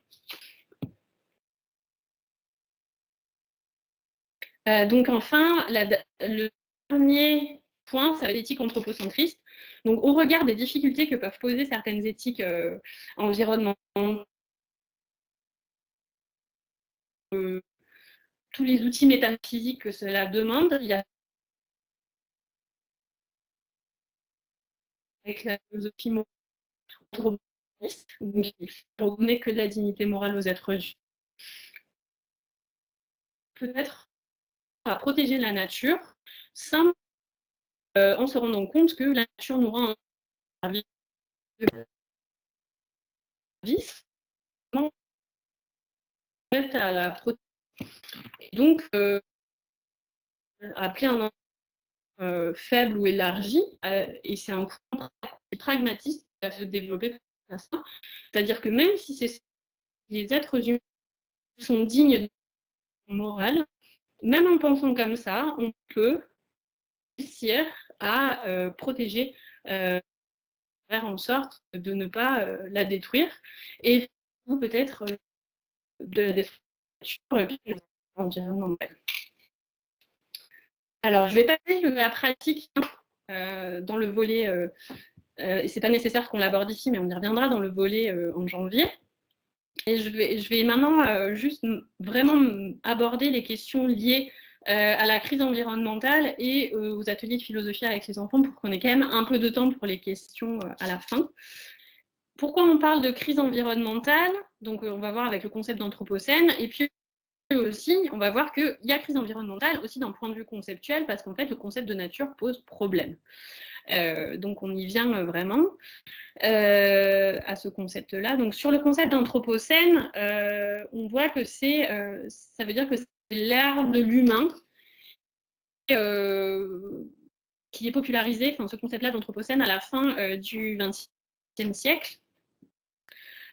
Donc enfin, le dernier point, c'est l'éthique anthropocentriste. Donc au regard des difficultés que peuvent poser certaines éthiques environnementales, tous les outils métaphysiques que cela demande, il y a avec la philosophie morale anthropocentristes, donc il faut donner que de la dignité morale aux êtres humains. Peut-être à protéger la nature, simple, en se rendant compte que la nature nous rend un service de service, à la protection. Et donc, appeler un faible ou élargi, et c'est un courant pragmatiste qui va se développer à ça. C'est-à-dire que même si les êtres humains sont dignes de morale, même en pensant comme ça, on peut réussir à protéger, faire en sorte de ne pas la détruire, et peut-être de la destruction environnementale. Alors, je vais passer à la pratique dans le volet c'est pas nécessaire qu'on l'aborde ici, mais on y reviendra dans le volet en janvier. Et je vais maintenant juste vraiment aborder les questions liées à la crise environnementale et aux ateliers de philosophie avec les enfants pour qu'on ait quand même un peu de temps pour les questions à la fin. Pourquoi on parle de crise environnementale? Donc on va voir avec le concept d'anthropocène, et puis aussi on va voir qu'il y a crise environnementale aussi d'un point de vue conceptuel, parce qu'en fait le concept de nature pose problème. Donc on y vient vraiment à ce concept-là. Donc sur le concept d'anthropocène, on voit que ça veut dire que c'est l'ère de l'humain qui est popularisé, ce concept-là d'anthropocène à la fin du XXe siècle.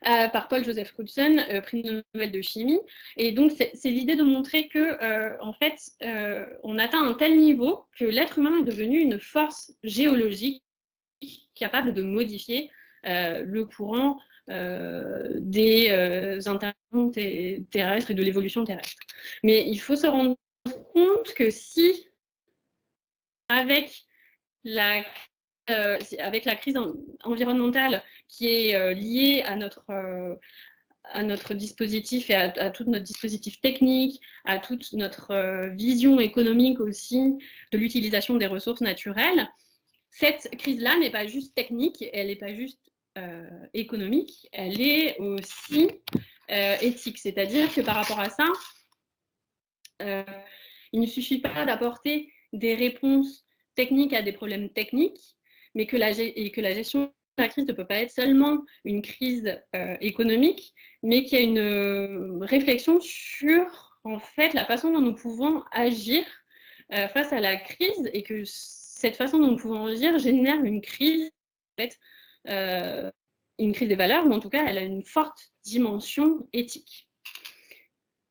Par Paul-Joseph Crutzen, prix Nobel de chimie. Et donc, c'est l'idée de montrer que, en fait, on atteint un tel niveau que l'être humain est devenu une force géologique capable de modifier le courant des interactions terrestres et de l'évolution terrestre. Mais il faut se rendre compte que si, avec la crise environnementale qui est liée à notre dispositif et à tout notre dispositif technique, à toute notre vision économique aussi de l'utilisation des ressources naturelles, cette crise-là n'est pas juste technique, elle n'est pas juste économique, elle est aussi éthique. C'est-à-dire que par rapport à ça, il ne suffit pas d'apporter des réponses techniques à des problèmes techniques, mais que la gestion de la crise ne peut pas être seulement une crise économique, mais qu'il y a une réflexion sur en fait la façon dont nous pouvons agir face à la crise, et que cette façon dont nous pouvons agir génère une crise, en fait, une crise des valeurs, mais en tout cas elle a une forte dimension éthique.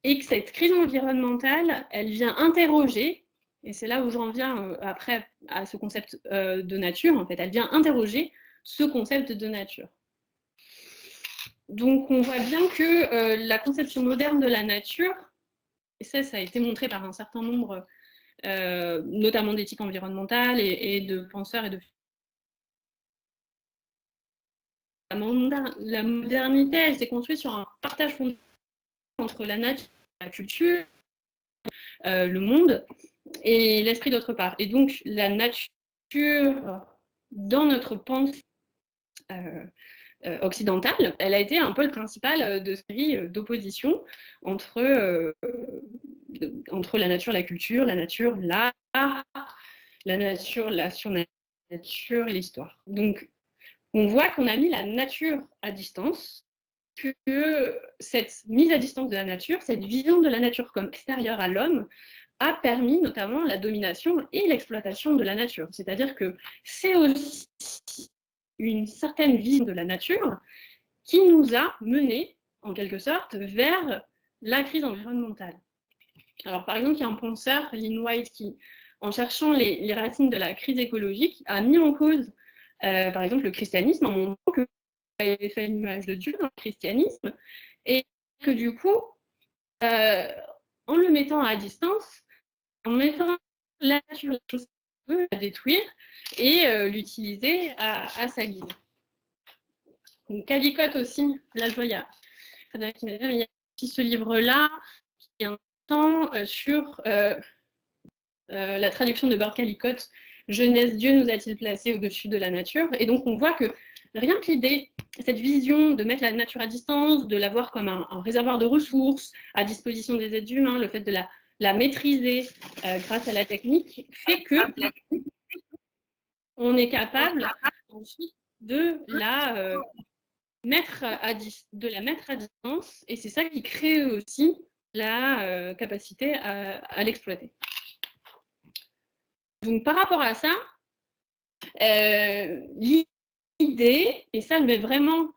Et que cette crise environnementale, elle vient interroger, et c'est là où j'en viens après à ce concept de nature, en fait, elle vient interroger ce concept de nature. Donc on voit bien que la conception moderne de la nature, et ça a été montré par un certain nombre, notamment d'éthique environnementale et de penseurs et de... La modernité, elle s'est construite sur un partage fondamental entre la nature, la culture, le monde et l'esprit d'autre part. Et donc la nature dans notre pensée occidentale, elle a été un peu le principal de série d'opposition entre la nature, la culture, la nature, l'art, la nature, la surnature et l'histoire. Donc on voit qu'on a mis la nature à distance, que cette mise à distance de la nature, cette vision de la nature comme extérieure à l'homme, a permis notamment la domination et l'exploitation de la nature. C'est-à-dire que c'est aussi une certaine vision de la nature qui nous a menés, en quelque sorte, vers la crise environnementale. Alors, par exemple, il y a un penseur, Lynn White, qui, en cherchant les racines de la crise écologique, a mis en cause, par exemple, le christianisme, en montrant que avait fait l'image de Dieu dans le christianisme, et que du coup, en le mettant à distance, en mettant la nature, la chose qu'on veut, à détruire et l'utiliser à sa guise. Donc Caldicott aussi, là je vois, il y a aussi ce livre-là qui est un temps sur la traduction de Burt Caldicott, Jeunesse, Dieu nous a-t-il placés au-dessus de la nature? Et donc on voit que rien que l'idée, cette vision de mettre la nature à distance, de la voir comme un réservoir de ressources à disposition des êtres humains, le fait de la maîtriser grâce à la technique, fait que on est capable ensuite de la mettre à distance, et c'est ça qui crée aussi la capacité à l'exploiter. Donc par rapport à ça, l'idée, et ça je vais vraiment,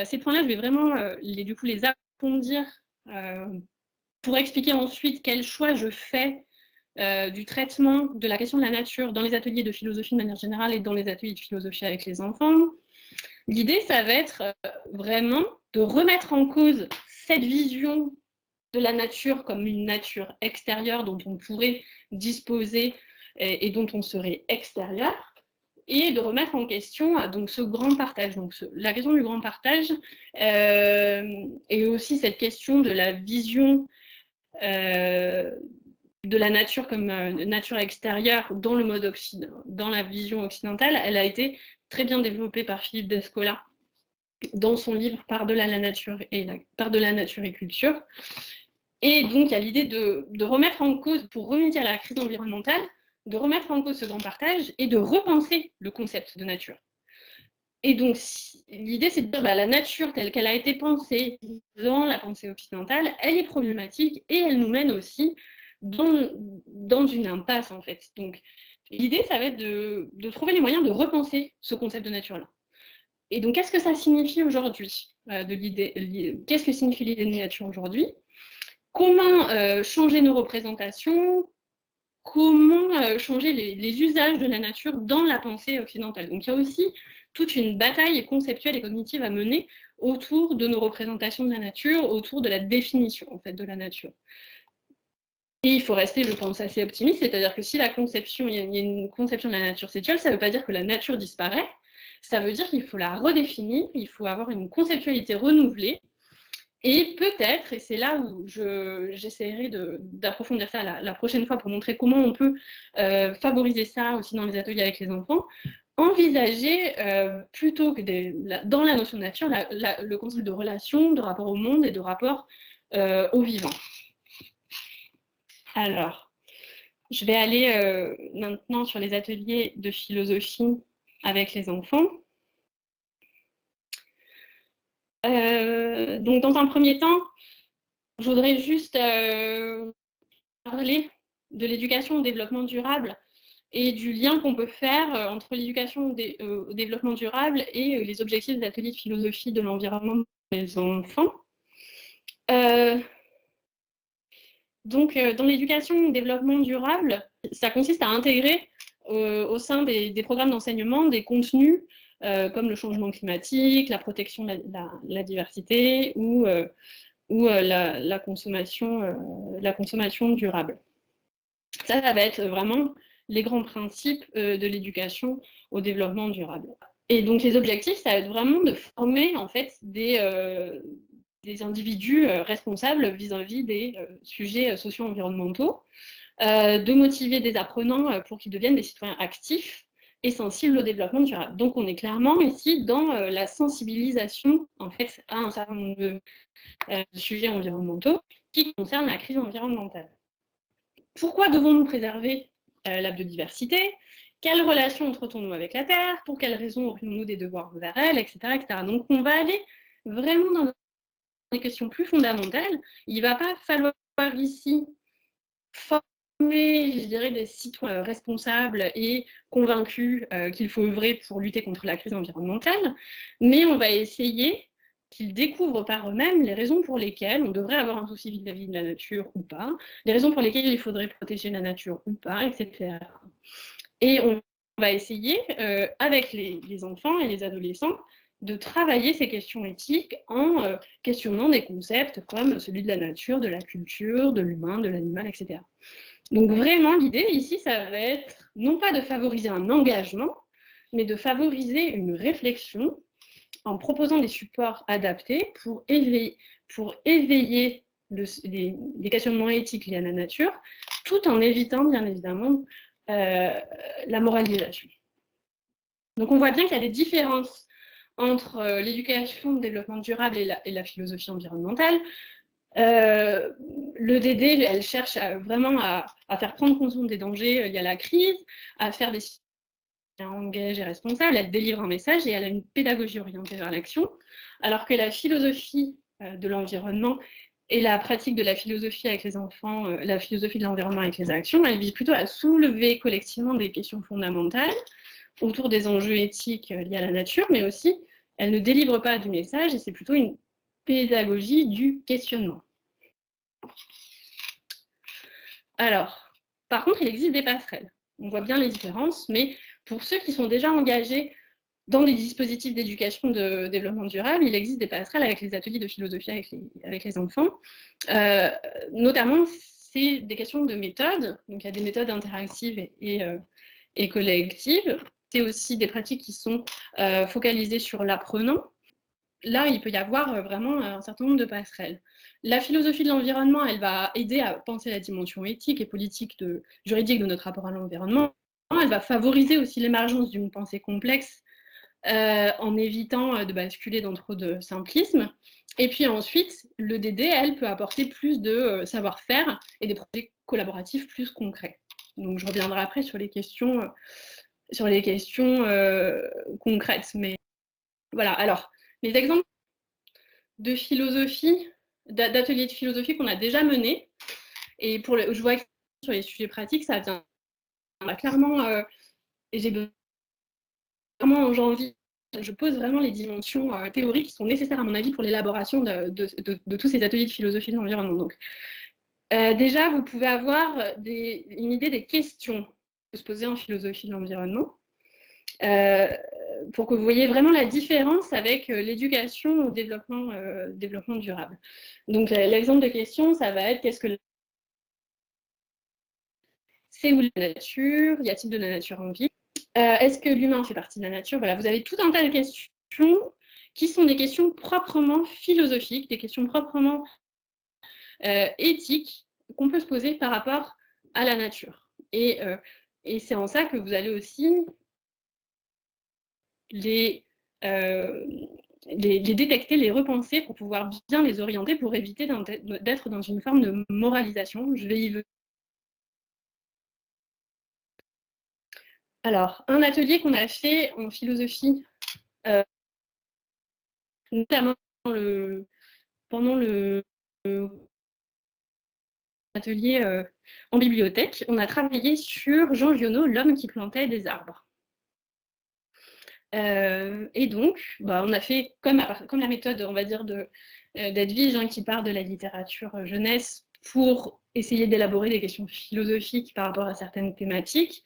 ces points-là je vais vraiment du coup les approfondir pour expliquer ensuite quel choix je fais du traitement de la question de la nature dans les ateliers de philosophie de manière générale et dans les ateliers de philosophie avec les enfants. L'idée, ça va être vraiment de remettre en cause cette vision de la nature comme une nature extérieure dont on pourrait disposer et dont on serait extérieur, et de remettre en question donc, ce grand partage. Donc, la question du grand partage et aussi cette question de la vision de la nature comme nature extérieure dans le mode dans la vision occidentale, elle a été très bien développée par Philippe Descola dans son livre Par-delà la nature et culture. Et donc, il y a l'idée de remettre en cause, pour remédier à la crise environnementale, de remettre en cause ce grand partage et de repenser le concept de nature. Et donc, l'idée, c'est de dire la nature telle qu'elle a été pensée dans la pensée occidentale, elle est problématique et elle nous mène aussi dans une impasse, en fait. Donc, l'idée, ça va être de trouver les moyens de repenser ce concept de nature-là. Et donc, qu'est-ce que ça signifie aujourd'hui qu'est-ce que signifie l'idée de nature aujourd'hui? Comment changer nos représentations? Comment changer les usages de la nature dans la pensée occidentale? Donc, il y a aussi toute une bataille conceptuelle et cognitive à mener autour de nos représentations de la nature, autour de la définition en fait, de la nature. Et il faut rester, je pense, assez optimiste, c'est-à-dire que si il y a une conception de la nature sexuelle, ça ne veut pas dire que la nature disparaît, ça veut dire qu'il faut la redéfinir, il faut avoir une conceptualité renouvelée, et peut-être, et c'est là où j'essaierai d'approfondir ça la prochaine fois pour montrer comment on peut favoriser ça aussi dans les ateliers avec les enfants, envisager plutôt que dans la notion de nature le concept de relation, de rapport au monde et de rapport au vivant. Alors, je vais aller maintenant sur les ateliers de philosophie avec les enfants. Donc, dans un premier temps, je voudrais juste parler de l'éducation au développement durable et du lien qu'on peut faire entre l'éducation au développement durable et les objectifs des ateliers de philosophie de l'environnement des enfants. Donc, dans l'éducation au développement durable, ça consiste à intégrer au sein des programmes d'enseignement des contenus comme le changement climatique, la protection de la diversité ou la consommation durable. Ça va être vraiment les grands principes de l'éducation au développement durable. Et donc les objectifs, ça va être vraiment de former en fait des individus responsables vis-à-vis des sujets socio-environnementaux, de motiver des apprenants pour qu'ils deviennent des citoyens actifs et sensibles au développement durable. Donc on est clairement ici dans la sensibilisation en fait, à un certain nombre de sujets environnementaux qui concernent la crise environnementale. Pourquoi devons-nous préserver la biodiversité? Quelle relation entretenons-nous avec la Terre? Pour quelles raisons aurions-nous des devoirs envers elle, etc., etc. Donc on va aller vraiment dans des questions plus fondamentales. Il ne va pas falloir ici former, je dirais, des citoyens responsables et convaincus qu'il faut œuvrer pour lutter contre la crise environnementale, mais on va essayer qu'ils découvrent par eux-mêmes les raisons pour lesquelles on devrait avoir un souci vis-à-vis de la nature ou pas, les raisons pour lesquelles il faudrait protéger la nature ou pas, etc. Et on va essayer, avec les enfants et les adolescents, de travailler ces questions éthiques en questionnant des concepts comme celui de la nature, de la culture, de l'humain, de l'animal, etc. Donc vraiment, l'idée ici, ça va être non pas de favoriser un engagement, mais de favoriser une réflexion en proposant des supports adaptés pour éveiller des questionnements éthiques liés à la nature, tout en évitant, bien évidemment, la moralisation. Donc on voit bien qu'il y a des différences entre l'éducation au développement durable et la philosophie environnementale. L'EDD, elle cherche vraiment à faire prendre conscience des dangers liés à la crise, à faire des engagée et responsable, elle délivre un message et elle a une pédagogie orientée vers l'action, alors que la philosophie de l'environnement et la pratique de la philosophie avec les enfants, la philosophie de l'environnement avec les actions, elle vise plutôt à soulever collectivement des questions fondamentales autour des enjeux éthiques liés à la nature, mais aussi elle ne délivre pas du message et c'est plutôt une pédagogie du questionnement. Alors, par contre, il existe des passerelles. On voit bien les différences, mais pour ceux qui sont déjà engagés dans des dispositifs d'éducation de développement durable, il existe des passerelles avec les ateliers de philosophie avec les enfants. Notamment, c'est des questions de méthode. Donc, il y a des méthodes interactives et collectives. c'est aussi des pratiques qui sont focalisées sur l'apprenant. Là, il peut y avoir vraiment un certain nombre de passerelles. La philosophie de l'environnement, elle va aider à penser la dimension éthique et politique juridique de notre rapport à l'environnement. Elle va favoriser aussi l'émergence d'une pensée complexe en évitant de basculer dans trop de simplisme. Et puis ensuite, le DD, elle, peut apporter plus de savoir-faire et des projets collaboratifs plus concrets. Donc je reviendrai après sur les questions concrètes. Mais voilà, alors, les exemples de philosophie, d'ateliers de philosophie qu'on a déjà menés, et je vois que sur les sujets pratiques, ça vient clairement, je pose vraiment les dimensions théoriques qui sont nécessaires à mon avis pour l'élaboration de tous ces ateliers de philosophie de l'environnement. Donc, déjà, vous pouvez avoir une idée des questions que se poser en philosophie de l'environnement. Pour que vous voyez vraiment la différence avec l'éducation au développement durable. Donc, l'exemple de question, ça va être qu'est-ce que c'est où la nature? Y a-t-il de la nature en vie? Est-ce que l'humain fait partie de la nature? Voilà, vous avez tout un tas de questions qui sont des questions proprement philosophiques, des questions proprement éthiques qu'on peut se poser par rapport à la nature. Et c'est en ça que vous allez aussi les détecter, les repenser pour pouvoir bien les orienter, pour éviter d'être dans une forme de moralisation. Je vais y venir. Alors, un atelier qu'on a fait en philosophie, notamment pendant le atelier en bibliothèque, on a travaillé sur Jean Giono, l'homme qui plantait des arbres. Et donc, on a fait comme la méthode, on va dire, d'Edwige, qui part de la littérature jeunesse pour essayer d'élaborer des questions philosophiques par rapport à certaines thématiques.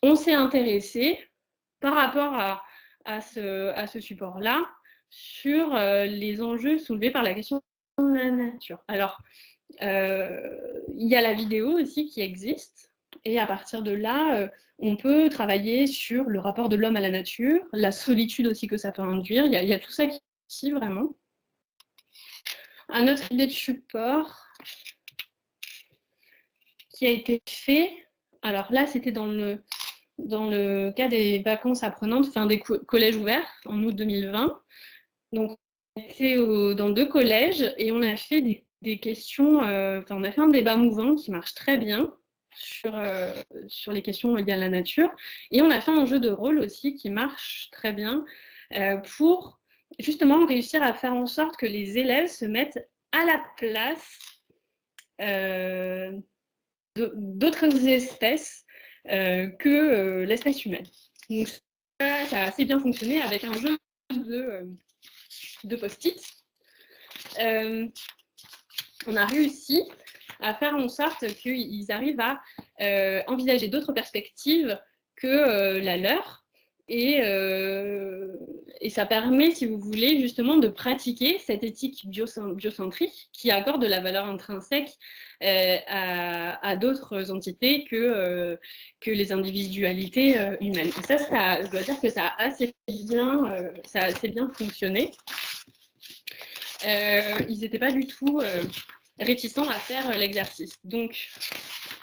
On s'est intéressé par rapport à ce support-là sur les enjeux soulevés par la question de la nature. Alors, il y a la vidéo aussi qui existe, et à partir de là, on peut travailler sur le rapport de l'homme à la nature, la solitude aussi que ça peut induire. Il y a tout ça qui est ici, vraiment. Un autre idée de support qui a été fait, alors là, c'était dans le cas des vacances apprenantes, enfin des collèges ouverts en août 2020. Donc, on était dans 2 collèges et on a fait des questions, on a fait un débat mouvant qui marche très bien sur les questions liées à la nature. Et on a fait un jeu de rôle aussi qui marche très bien pour justement réussir à faire en sorte que les élèves se mettent à la place d'autres espèces que l'espèce humaine. Donc, ça a assez bien fonctionné avec un jeu de post-it. On a réussi à faire en sorte qu'ils arrivent à envisager d'autres perspectives que la leur. Et ça permet, si vous voulez, justement de pratiquer cette éthique biocentrique qui accorde de la valeur intrinsèque à d'autres entités que les individualités humaines. Et ça, je dois dire que ça a assez bien fonctionné. Ils n'étaient pas du tout réticents à faire l'exercice. Donc,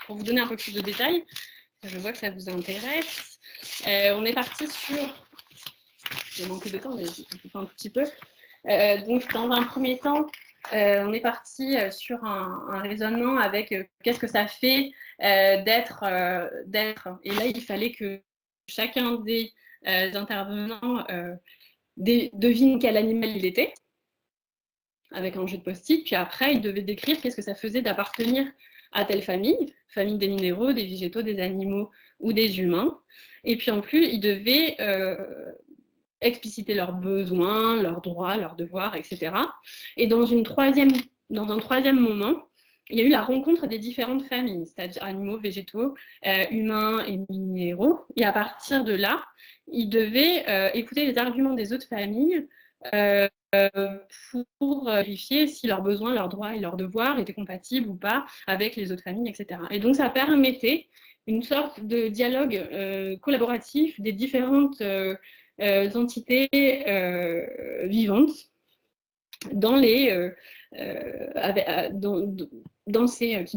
pour vous donner un peu plus de détails, je vois que ça vous intéresse. On est parti sur... J'ai manqué de temps, mais je vais un petit peu. Donc, dans un premier temps, on est parti sur un raisonnement avec qu'est-ce que ça fait d'être. Et là, il fallait que chacun des intervenants devine quel animal il était, avec un jeu de post-it. Puis après, il devait décrire qu'est-ce que ça faisait d'appartenir à telle famille des minéraux, des végétaux, des animaux ou des humains. Et puis en plus, ils devaient expliciter leurs besoins, leurs droits, leurs devoirs, etc. Et dans un troisième moment, il y a eu la rencontre des différentes familles, c'est-à-dire animaux, végétaux, humains et minéraux. Et à partir de là, ils devaient écouter les arguments des autres familles pour vérifier si leurs besoins, leurs droits et leurs devoirs étaient compatibles ou pas avec les autres familles, etc. Et donc, ça permettait une sorte de dialogue collaboratif des différentes entités vivantes dans qui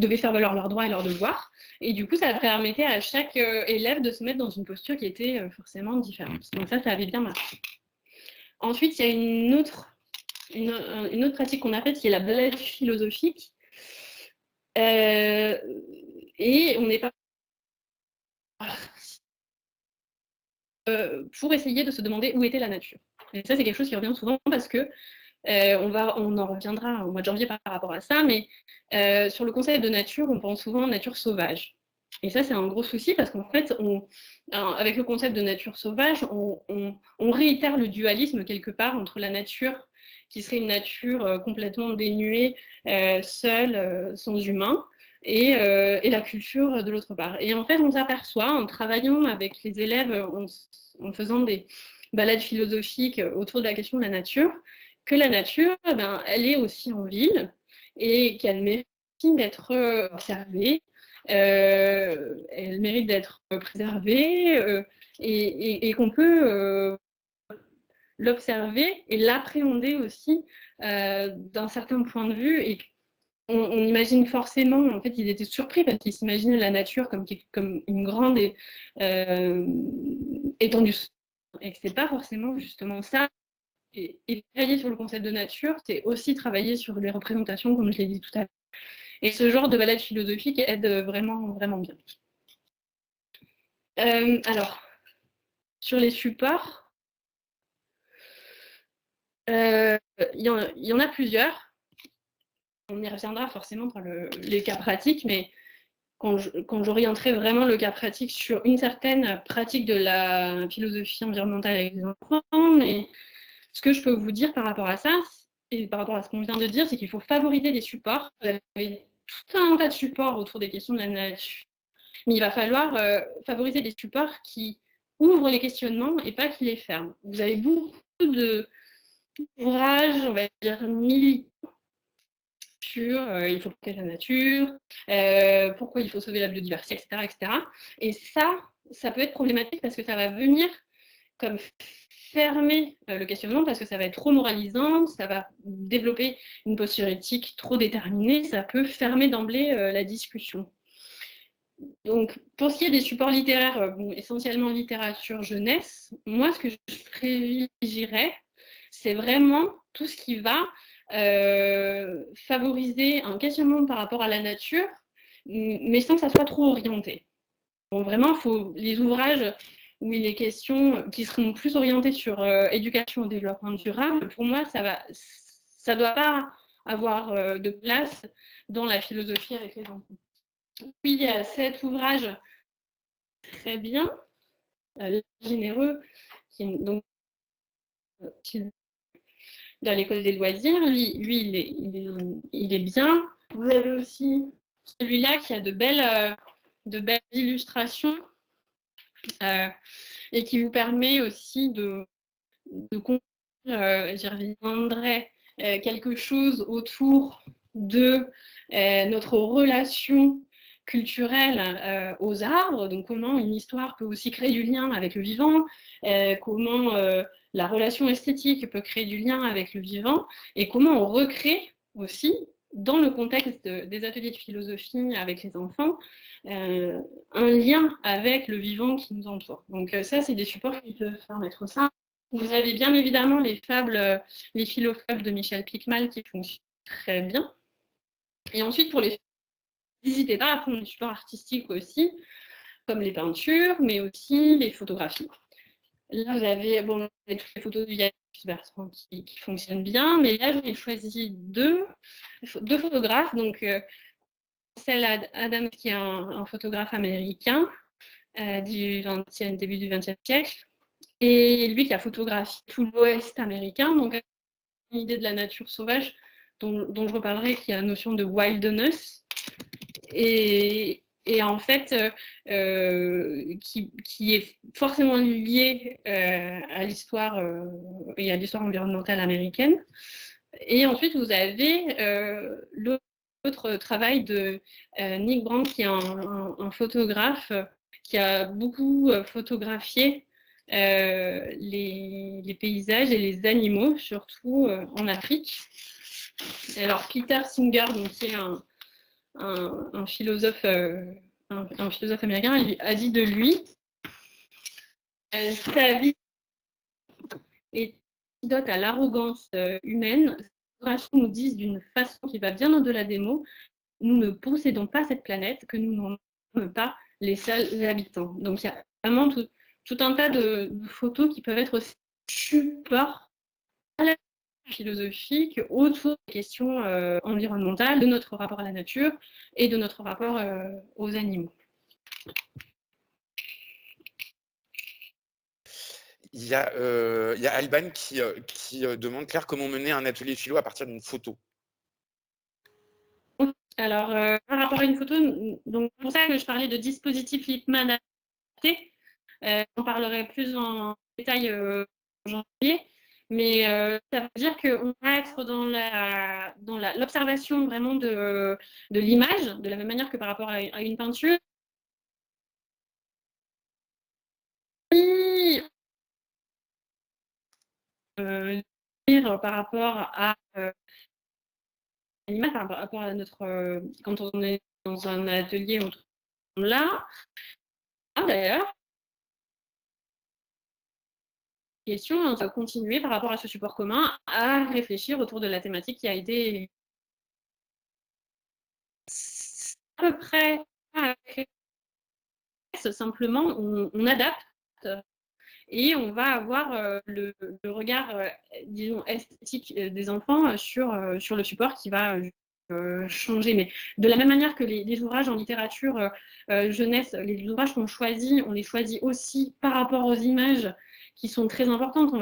devaient faire valoir leurs droits et leurs devoirs. Et du coup, ça permettait à chaque élève de se mettre dans une posture qui était forcément différente. Donc ça avait bien marché. Ensuite, il y a une autre pratique qu'on a faite, qui est la balade philosophique. Et on n'est pas pour essayer de se demander où était la nature. Et ça, c'est quelque chose qui revient souvent parce que on en reviendra au mois de janvier par rapport à ça, mais sur le concept de nature, on pense souvent nature sauvage. Et ça, c'est un gros souci parce qu'en fait, avec le concept de nature sauvage, on réitère le dualisme quelque part entre la nature, qui serait une nature complètement dénuée, seule, sans humain, et la culture de l'autre part. Et en fait, on s'aperçoit, en travaillant avec les élèves, en faisant des balades philosophiques autour de la question de la nature, que la nature, elle est aussi en ville et qu'elle mérite d'être observée, elle mérite d'être préservée et qu'on peut l'observer et l'appréhender aussi d'un certain point de vue. Et on imagine forcément, en fait, ils étaient surpris parce qu'ils s'imaginaient la nature comme une grande étendue, et que c'est pas forcément justement ça. Et travailler sur le concept de nature, c'est aussi travailler sur les représentations, comme je l'ai dit tout à l'heure. Et ce genre de balade philosophique aide vraiment, vraiment bien. Alors, sur les supports, il y en a plusieurs. On y reviendra forcément par les cas pratiques, mais quand j'orienterai vraiment le cas pratique sur une certaine pratique de la philosophie environnementale avec les enfants, mais ce que je peux vous dire par rapport à ça, et par rapport à ce qu'on vient de dire, c'est qu'il faut favoriser des supports. Vous avez tout un tas de supports autour des questions de la nature, mais il va falloir favoriser des supports qui ouvrent les questionnements et pas qui les ferment. Vous avez beaucoup d'ouvrages, on va dire, militants sur il faut protéger la nature, pourquoi il faut sauver la biodiversité, etc., etc. Et ça peut être problématique parce que ça va venir comme fermer le questionnement parce que ça va être trop moralisant, ça va développer une posture éthique trop déterminée, ça peut fermer d'emblée la discussion. Donc, pour ce qui est des supports littéraires, essentiellement littérature jeunesse, moi, ce que je privilégierais, c'est vraiment tout ce qui va favoriser un questionnement par rapport à la nature, mais sans que ça soit trop orienté. Bon, vraiment, il faut les ouvrages où il est question, qui seront plus orientés sur éducation au développement durable, pour moi, ça doit pas avoir de place dans la philosophie avec les enfants. Puis, il y a cet ouvrage très bien, généreux, donc, dans l'école des loisirs. Lui il est bien. Vous avez aussi celui-là qui a de belles illustrations et qui vous permet aussi de comprendre, j'y reviendrai, quelque chose autour de notre relation culturelle aux arbres, donc comment une histoire peut aussi créer du lien avec le vivant, comment la relation esthétique peut créer du lien avec le vivant, et comment on recrée aussi, dans le contexte des ateliers de philosophie avec les enfants, un lien avec le vivant qui nous entoure. Donc ça, c'est des supports qui peuvent permettre ça. Vous avez bien évidemment les fables, les philofables de Michel Piquemal qui fonctionnent très bien. Et ensuite, pour les n'hésitez pas à prendre des supports artistiques aussi, comme les peintures, mais aussi les photographies. Là, vous avez toutes les photos de Yannick Bertrand qui fonctionnent bien, mais là, j'ai choisi deux photographes. Donc, celle Adam, qui est un photographe américain du début du XXe siècle, et lui qui a photographié tout l'Ouest américain, donc une idée de la nature sauvage dont je reparlerai, qui a la notion de wilderness. Et et en fait, qui est forcément lié à l'histoire et à l'histoire environnementale américaine. Et ensuite, vous avez l'autre travail de Nick Brandt, qui est un photographe qui a beaucoup photographié les paysages et les animaux, surtout en Afrique. Alors, Peter Singer, donc, qui est un philosophe américain, a dit de lui sa vie est antidote à l'arrogance humaine. Les nous disent d'une façon qui va bien au-delà des mots, nous ne possédons pas cette planète, que nous n'en sommes pas les seuls habitants. Donc il y a vraiment tout un tas de photos qui peuvent être aussi support à la philosophique autour des questions environnementales, de notre rapport à la nature et de notre rapport aux animaux. Il y a Alban qui demande, Claire, comment mener un atelier philo à partir d'une photo? Alors, par rapport à une photo, donc pour ça que je parlais de dispositif Lippmann adapté, j'en parlerai plus en détail en janvier, mais ça veut dire qu'on va être dans l'observation vraiment de l'image, de la même manière que par rapport à une peinture. Par rapport à l'image, par rapport à notre quand on est dans un atelier là, d'ailleurs, question, on va continuer par rapport à ce support commun à réfléchir autour de la thématique qui a été à peu près simplement on adapte et on va avoir le regard, disons, esthétique des enfants sur le support qui va changer. Mais de la même manière que les ouvrages en littérature jeunesse, les ouvrages qu'on choisit, on les choisit aussi par rapport aux images qui sont très importantes. On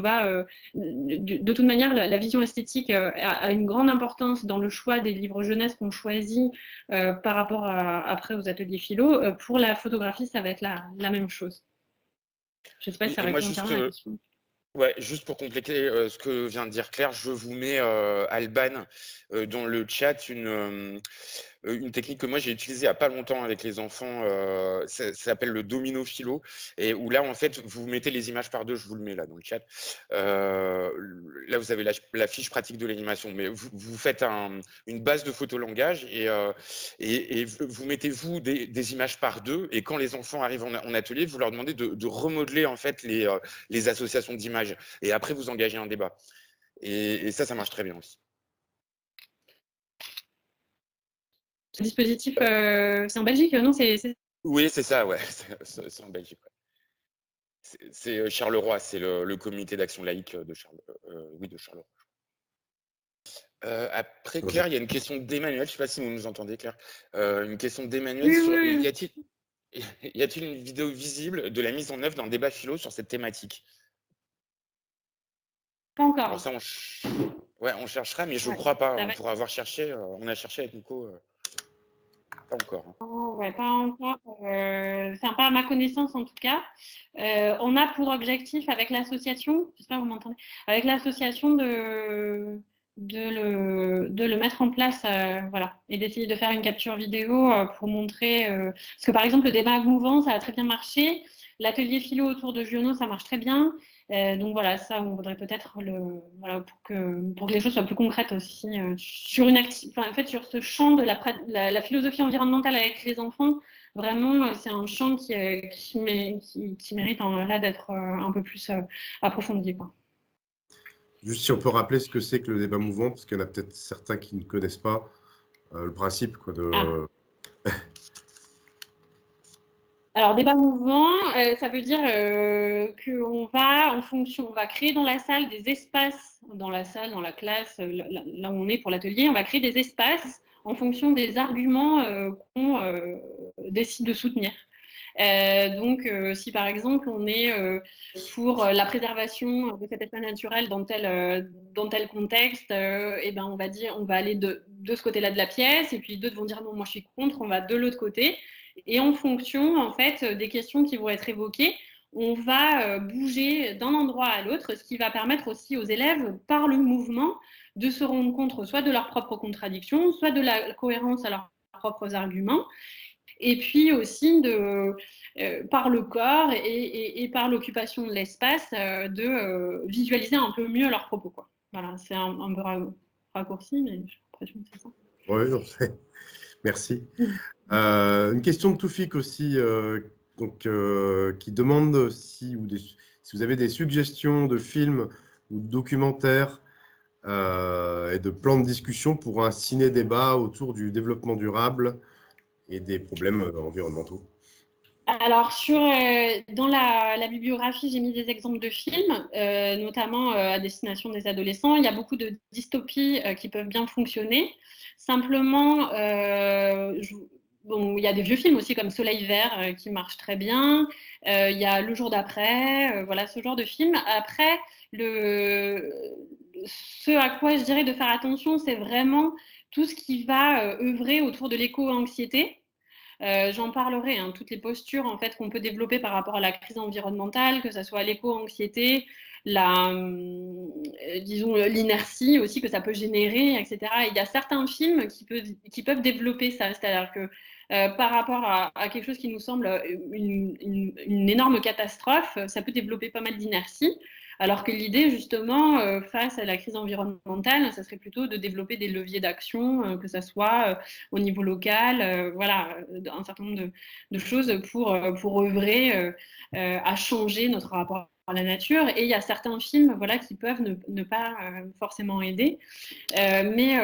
va de toute manière, la vision esthétique a une grande importance dans le choix des livres jeunesse qu'on choisit par rapport après aux ateliers philo. Pour la photographie, ça va être la même chose. Je ne sais pas si ça répond entièrement à la question. Ouais, juste pour compléter ce que vient de dire Claire, je vous mets Alban dans le chat une technique que moi j'ai utilisée il n'y a pas longtemps avec les enfants, ça s'appelle le domino philo, et où là en fait vous mettez les images par deux, je vous le mets là dans le chat. Là vous avez la fiche pratique de l'animation, mais vous faites une base de photolangage et vous mettez vous des images par deux, et quand les enfants arrivent en atelier, vous leur demandez de remodeler en fait les associations d'images, et après vous engagez un débat, et ça marche très bien aussi. Ce dispositif, c'est en Belgique, non? Oui, c'est ça, ouais, c'est en Belgique. Ouais. C'est Charleroi, c'est le comité d'action laïque de Charleroi. Après, Claire, il y a une question d'Emmanuel, je ne sais pas si vous nous entendez, Claire. Une question d'Emmanuel sur y a-t-il une vidéo visible de la mise en œuvre d'un débat philo sur cette thématique? Pas encore. Alors ça, on cherchera, mais je ne crois pas. Pour avoir cherché, on a cherché avec Nico. Pas encore. Ouais, pas encore. Enfin, pas à ma connaissance en tout cas. On a pour objectif avec l'association, j'espère que vous m'entendez, avec l'association de le mettre en place, voilà, et d'essayer de faire une capture vidéo pour montrer. Parce que par exemple, le débat mouvant, ça a très bien marché. L'atelier philo autour de Giono, ça marche très bien. Donc voilà, ça, on voudrait peut-être pour que les choses soient plus concrètes aussi sur en fait, sur ce champ de la philosophie environnementale avec les enfants. Vraiment, c'est un champ qui mérite là d'être un peu plus approfondi, quoi. Juste si on peut rappeler ce que c'est que le débat mouvant, parce qu'il y en a peut-être certains qui ne connaissent pas le principe, quoi, de. Alors, débat mouvant, ça veut dire qu'on va, on va créer dans la salle des espaces, dans la classe, là où on est pour l'atelier, on va créer des espaces en fonction des arguments qu'on décide de soutenir. Donc, si par exemple on est pour la préservation de cet espace naturel dans tel contexte, et ben on va aller de ce côté-là de la pièce, et puis d'autres vont dire non, moi je suis contre, on va de l'autre côté. Et en fonction en fait des questions qui vont être évoquées, on va bouger d'un endroit à l'autre, ce qui va permettre aussi aux élèves, par le mouvement, de se rendre compte soit de leurs propres contradictions, soit de la cohérence à leurs propres arguments, et puis aussi par le corps et par l'occupation de l'espace, de visualiser un peu mieux leurs propos, quoi. Voilà, c'est un peu raccourci, mais j'ai l'impression que c'est ça. Oui, non, merci. Une question de Toufik aussi, qui demande si vous avez des suggestions de films ou de documentaires et de plans de discussion pour un ciné-débat autour du développement durable et des problèmes environnementaux. Alors, dans la bibliographie, j'ai mis des exemples de films, notamment à destination des adolescents. Il y a beaucoup de dystopies qui peuvent bien fonctionner. Simplement, bon, il y a des vieux films aussi comme Soleil Vert qui marchent très bien. Il y a Le Jour d'après, voilà ce genre de film. Après, ce à quoi je dirais de faire attention, c'est vraiment tout ce qui va œuvrer autour de l'éco-anxiété. J'en parlerai, hein, toutes les postures en fait, qu'on peut développer par rapport à la crise environnementale, que ce soit l'éco-anxiété, disons l'inertie aussi que ça peut générer, etc. Et il y a certains films qui peuvent développer ça, c'est-à-dire que par rapport à quelque chose qui nous semble une énorme catastrophe, ça peut développer pas mal d'inertie. Alors que l'idée, justement, face à la crise environnementale, ça serait plutôt de développer des leviers d'action, que ce soit au niveau local, voilà, un certain nombre de choses pour œuvrer à changer notre rapport à la nature. Et il y a certains films, voilà, qui peuvent ne pas forcément aider. Mais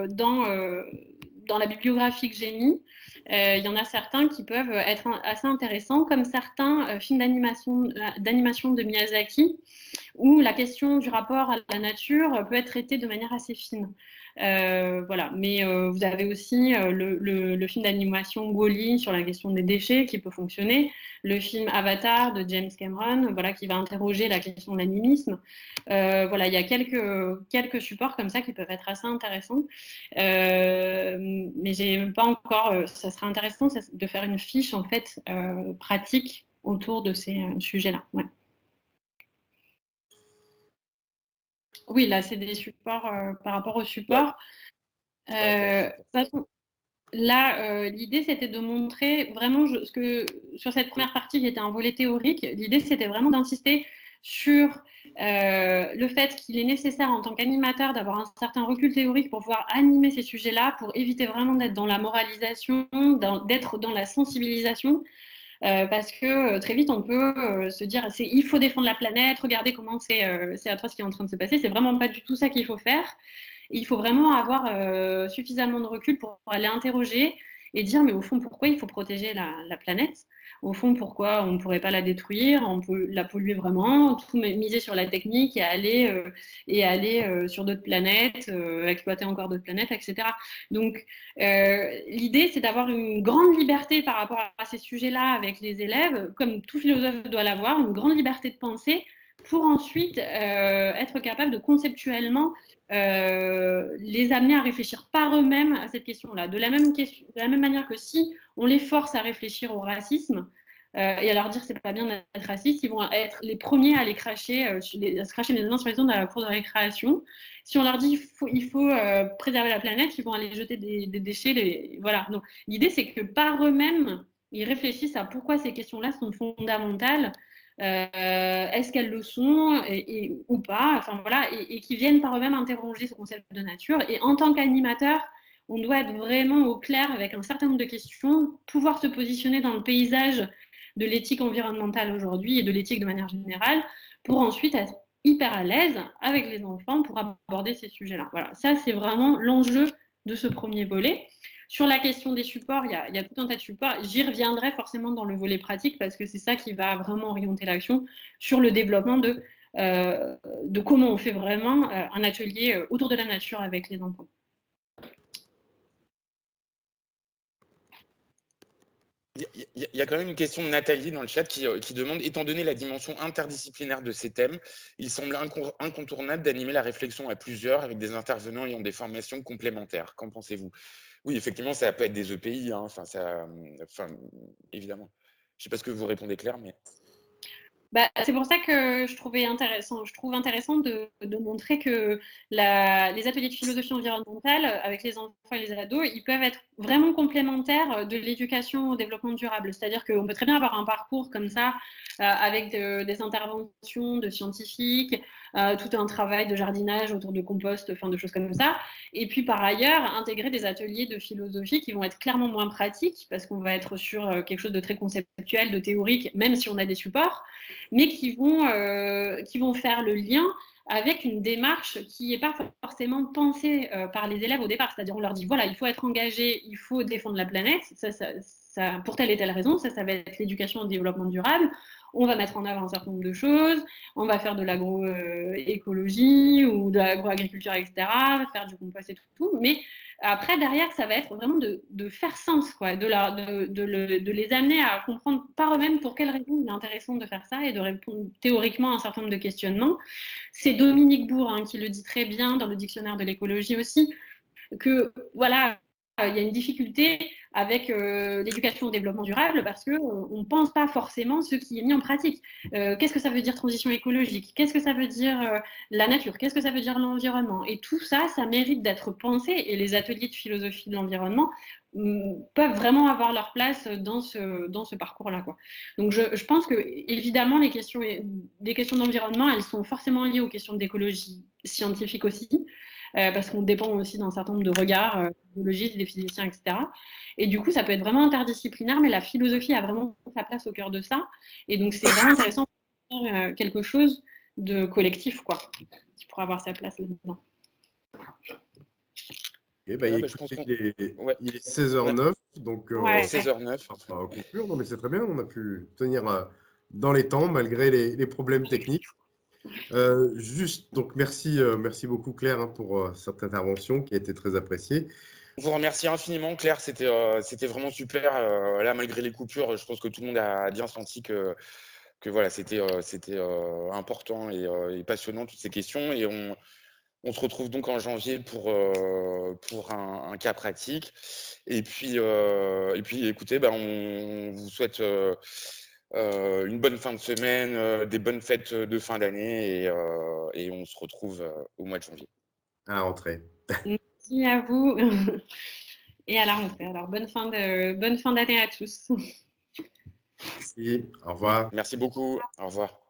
dans la bibliographie que j'ai mis, il y en a certains qui peuvent être assez intéressants, comme certains films d'animation de Miyazaki, où la question du rapport à la nature peut être traitée de manière assez fine. Voilà. Mais vous avez aussi le film d'animation Wall-E sur la question des déchets qui peut fonctionner, le film Avatar de James Cameron, voilà, qui va interroger la question de l'animisme. Voilà, il y a quelques supports comme ça qui peuvent être assez intéressants. Mais j'ai pas encore. Ça serait intéressant de faire une fiche en fait pratique autour de ces sujets-là. Ouais. Oui, là, c'est des supports par rapport aux supports. De toute façon, là, l'idée, c'était de montrer vraiment sur cette première partie qui était un volet théorique, l'idée, c'était vraiment d'insister sur le fait qu'il est nécessaire en tant qu'animateur d'avoir un certain recul théorique pour pouvoir animer ces sujets-là, pour éviter vraiment d'être dans la moralisation, d'être dans la sensibilisation. Parce que très vite, on peut se dire il faut défendre la planète, regardez comment c'est atroce ce qui est en train de se passer. C'est vraiment pas du tout ça qu'il faut faire. Il faut vraiment avoir suffisamment de recul pour aller interroger et dire, mais au fond, pourquoi il faut protéger la planète? Au fond, pourquoi on ne pourrait pas la détruire? On peut la polluer vraiment, tout miser sur la technique et aller sur d'autres planètes, exploiter encore d'autres planètes, etc. Donc, l'idée, c'est d'avoir une grande liberté par rapport à ces sujets-là avec les élèves, comme tout philosophe doit l'avoir, une grande liberté de penser pour ensuite être capable de conceptuellement les amener à réfléchir par eux-mêmes à cette question-là. De la même manière que si on les force à réfléchir au racisme et à leur dire c'est pas bien d'être raciste, ils vont être les premiers à les cracher, à se cracher les uns sur les autres dans la cour de récréation. Si on leur dit il faut préserver la planète, ils vont aller jeter des déchets. Voilà. Donc l'idée c'est que par eux-mêmes, ils réfléchissent à pourquoi ces questions-là sont fondamentales. Est-ce qu'elles le sont ou pas, enfin voilà, et qui viennent par eux-mêmes interroger ce concept de nature. Et en tant qu'animateur, on doit être vraiment au clair avec un certain nombre de questions, pouvoir se positionner dans le paysage de l'éthique environnementale aujourd'hui et de l'éthique de manière générale, pour ensuite être hyper à l'aise avec les enfants pour aborder ces sujets-là. Voilà, ça c'est vraiment l'enjeu de ce premier volet. Sur la question des supports, il y a tout un tas de supports. J'y reviendrai forcément dans le volet pratique parce que c'est ça qui va vraiment orienter l'action sur le développement de comment on fait vraiment un atelier autour de la nature avec les enfants. Il y a quand même une question de Nathalie dans le chat qui demande, étant donné la dimension interdisciplinaire de ces thèmes, il semble incontournable d'animer la réflexion à plusieurs avec des intervenants ayant des formations complémentaires. Qu'en pensez-vous? Oui, effectivement, ça peut être des EPI, hein, évidemment. Je ne sais pas ce que vous répondez, Claire, mais... C'est pour ça que je trouve intéressant de montrer que les ateliers de philosophie environnementale avec les enfants et les ados, ils peuvent être vraiment complémentaires de l'éducation au développement durable. C'est-à-dire qu'on peut très bien avoir un parcours comme ça, avec des interventions de scientifiques, tout un travail de jardinage autour de compost, de choses comme ça. Et puis par ailleurs, intégrer des ateliers de philosophie qui vont être clairement moins pratiques, parce qu'on va être sur quelque chose de très conceptuel, de théorique, même si on a des supports, mais qui vont faire le lien avec une démarche qui n'est pas forcément pensée par les élèves au départ. C'est-à-dire, on leur dit, voilà, il faut être engagé, il faut défendre la planète, ça, pour telle et telle raison, ça va être l'éducation au développement durable. On va mettre en œuvre un certain nombre de choses, on va faire de l'agroécologie ou de l'agroagriculture, etc., faire du compost et tout. Mais après, derrière, ça va être vraiment de faire sens, quoi, de les amener à comprendre par eux-mêmes pour quelles raisons il est intéressant de faire ça et de répondre théoriquement à un certain nombre de questionnements. C'est Dominique Bourg qui le dit très bien dans le dictionnaire de l'écologie aussi, que voilà, il y a une difficulté avec l'éducation au développement durable parce qu'on ne pense pas forcément ce qui est mis en pratique. Qu'est-ce que ça veut dire transition écologique? Qu'est-ce que ça veut dire la nature? Qu'est-ce que ça veut dire l'environnement? Et tout ça, ça mérite d'être pensé et les ateliers de philosophie de l'environnement peuvent vraiment avoir leur place dans ce parcours-là, quoi. Donc je pense que évidemment les questions d'environnement, elles sont forcément liées aux questions d'écologie scientifique aussi, parce qu'on dépend aussi d'un certain nombre de regards des biologistes, des physiciens, etc. Et du coup, ça peut être vraiment interdisciplinaire, mais la philosophie a vraiment sa place au cœur de ça. Et donc, c'est vraiment intéressant de faire quelque chose de collectif, quoi, qui pourra avoir sa place là-dedans. Eh ben, écoutez, il est 16h09, donc 16h09. On va conclure. Non, mais c'est très bien, on a pu tenir dans les temps malgré les problèmes techniques. Juste, donc merci beaucoup Claire pour cette intervention qui a été très appréciée. Je vous remercie infiniment Claire, c'était vraiment super. Là, malgré les coupures, je pense que tout le monde a bien senti que voilà, c'était important et passionnant toutes ces questions. Et on se retrouve donc en janvier pour un cas pratique. Et puis écoutez, on vous souhaite une bonne fin de semaine, des bonnes fêtes de fin d'année et on se retrouve au mois de janvier. À la rentrée. Merci à vous et à la rentrée. Alors, bonne fin d'année à tous. Merci, au revoir. Merci beaucoup, au revoir.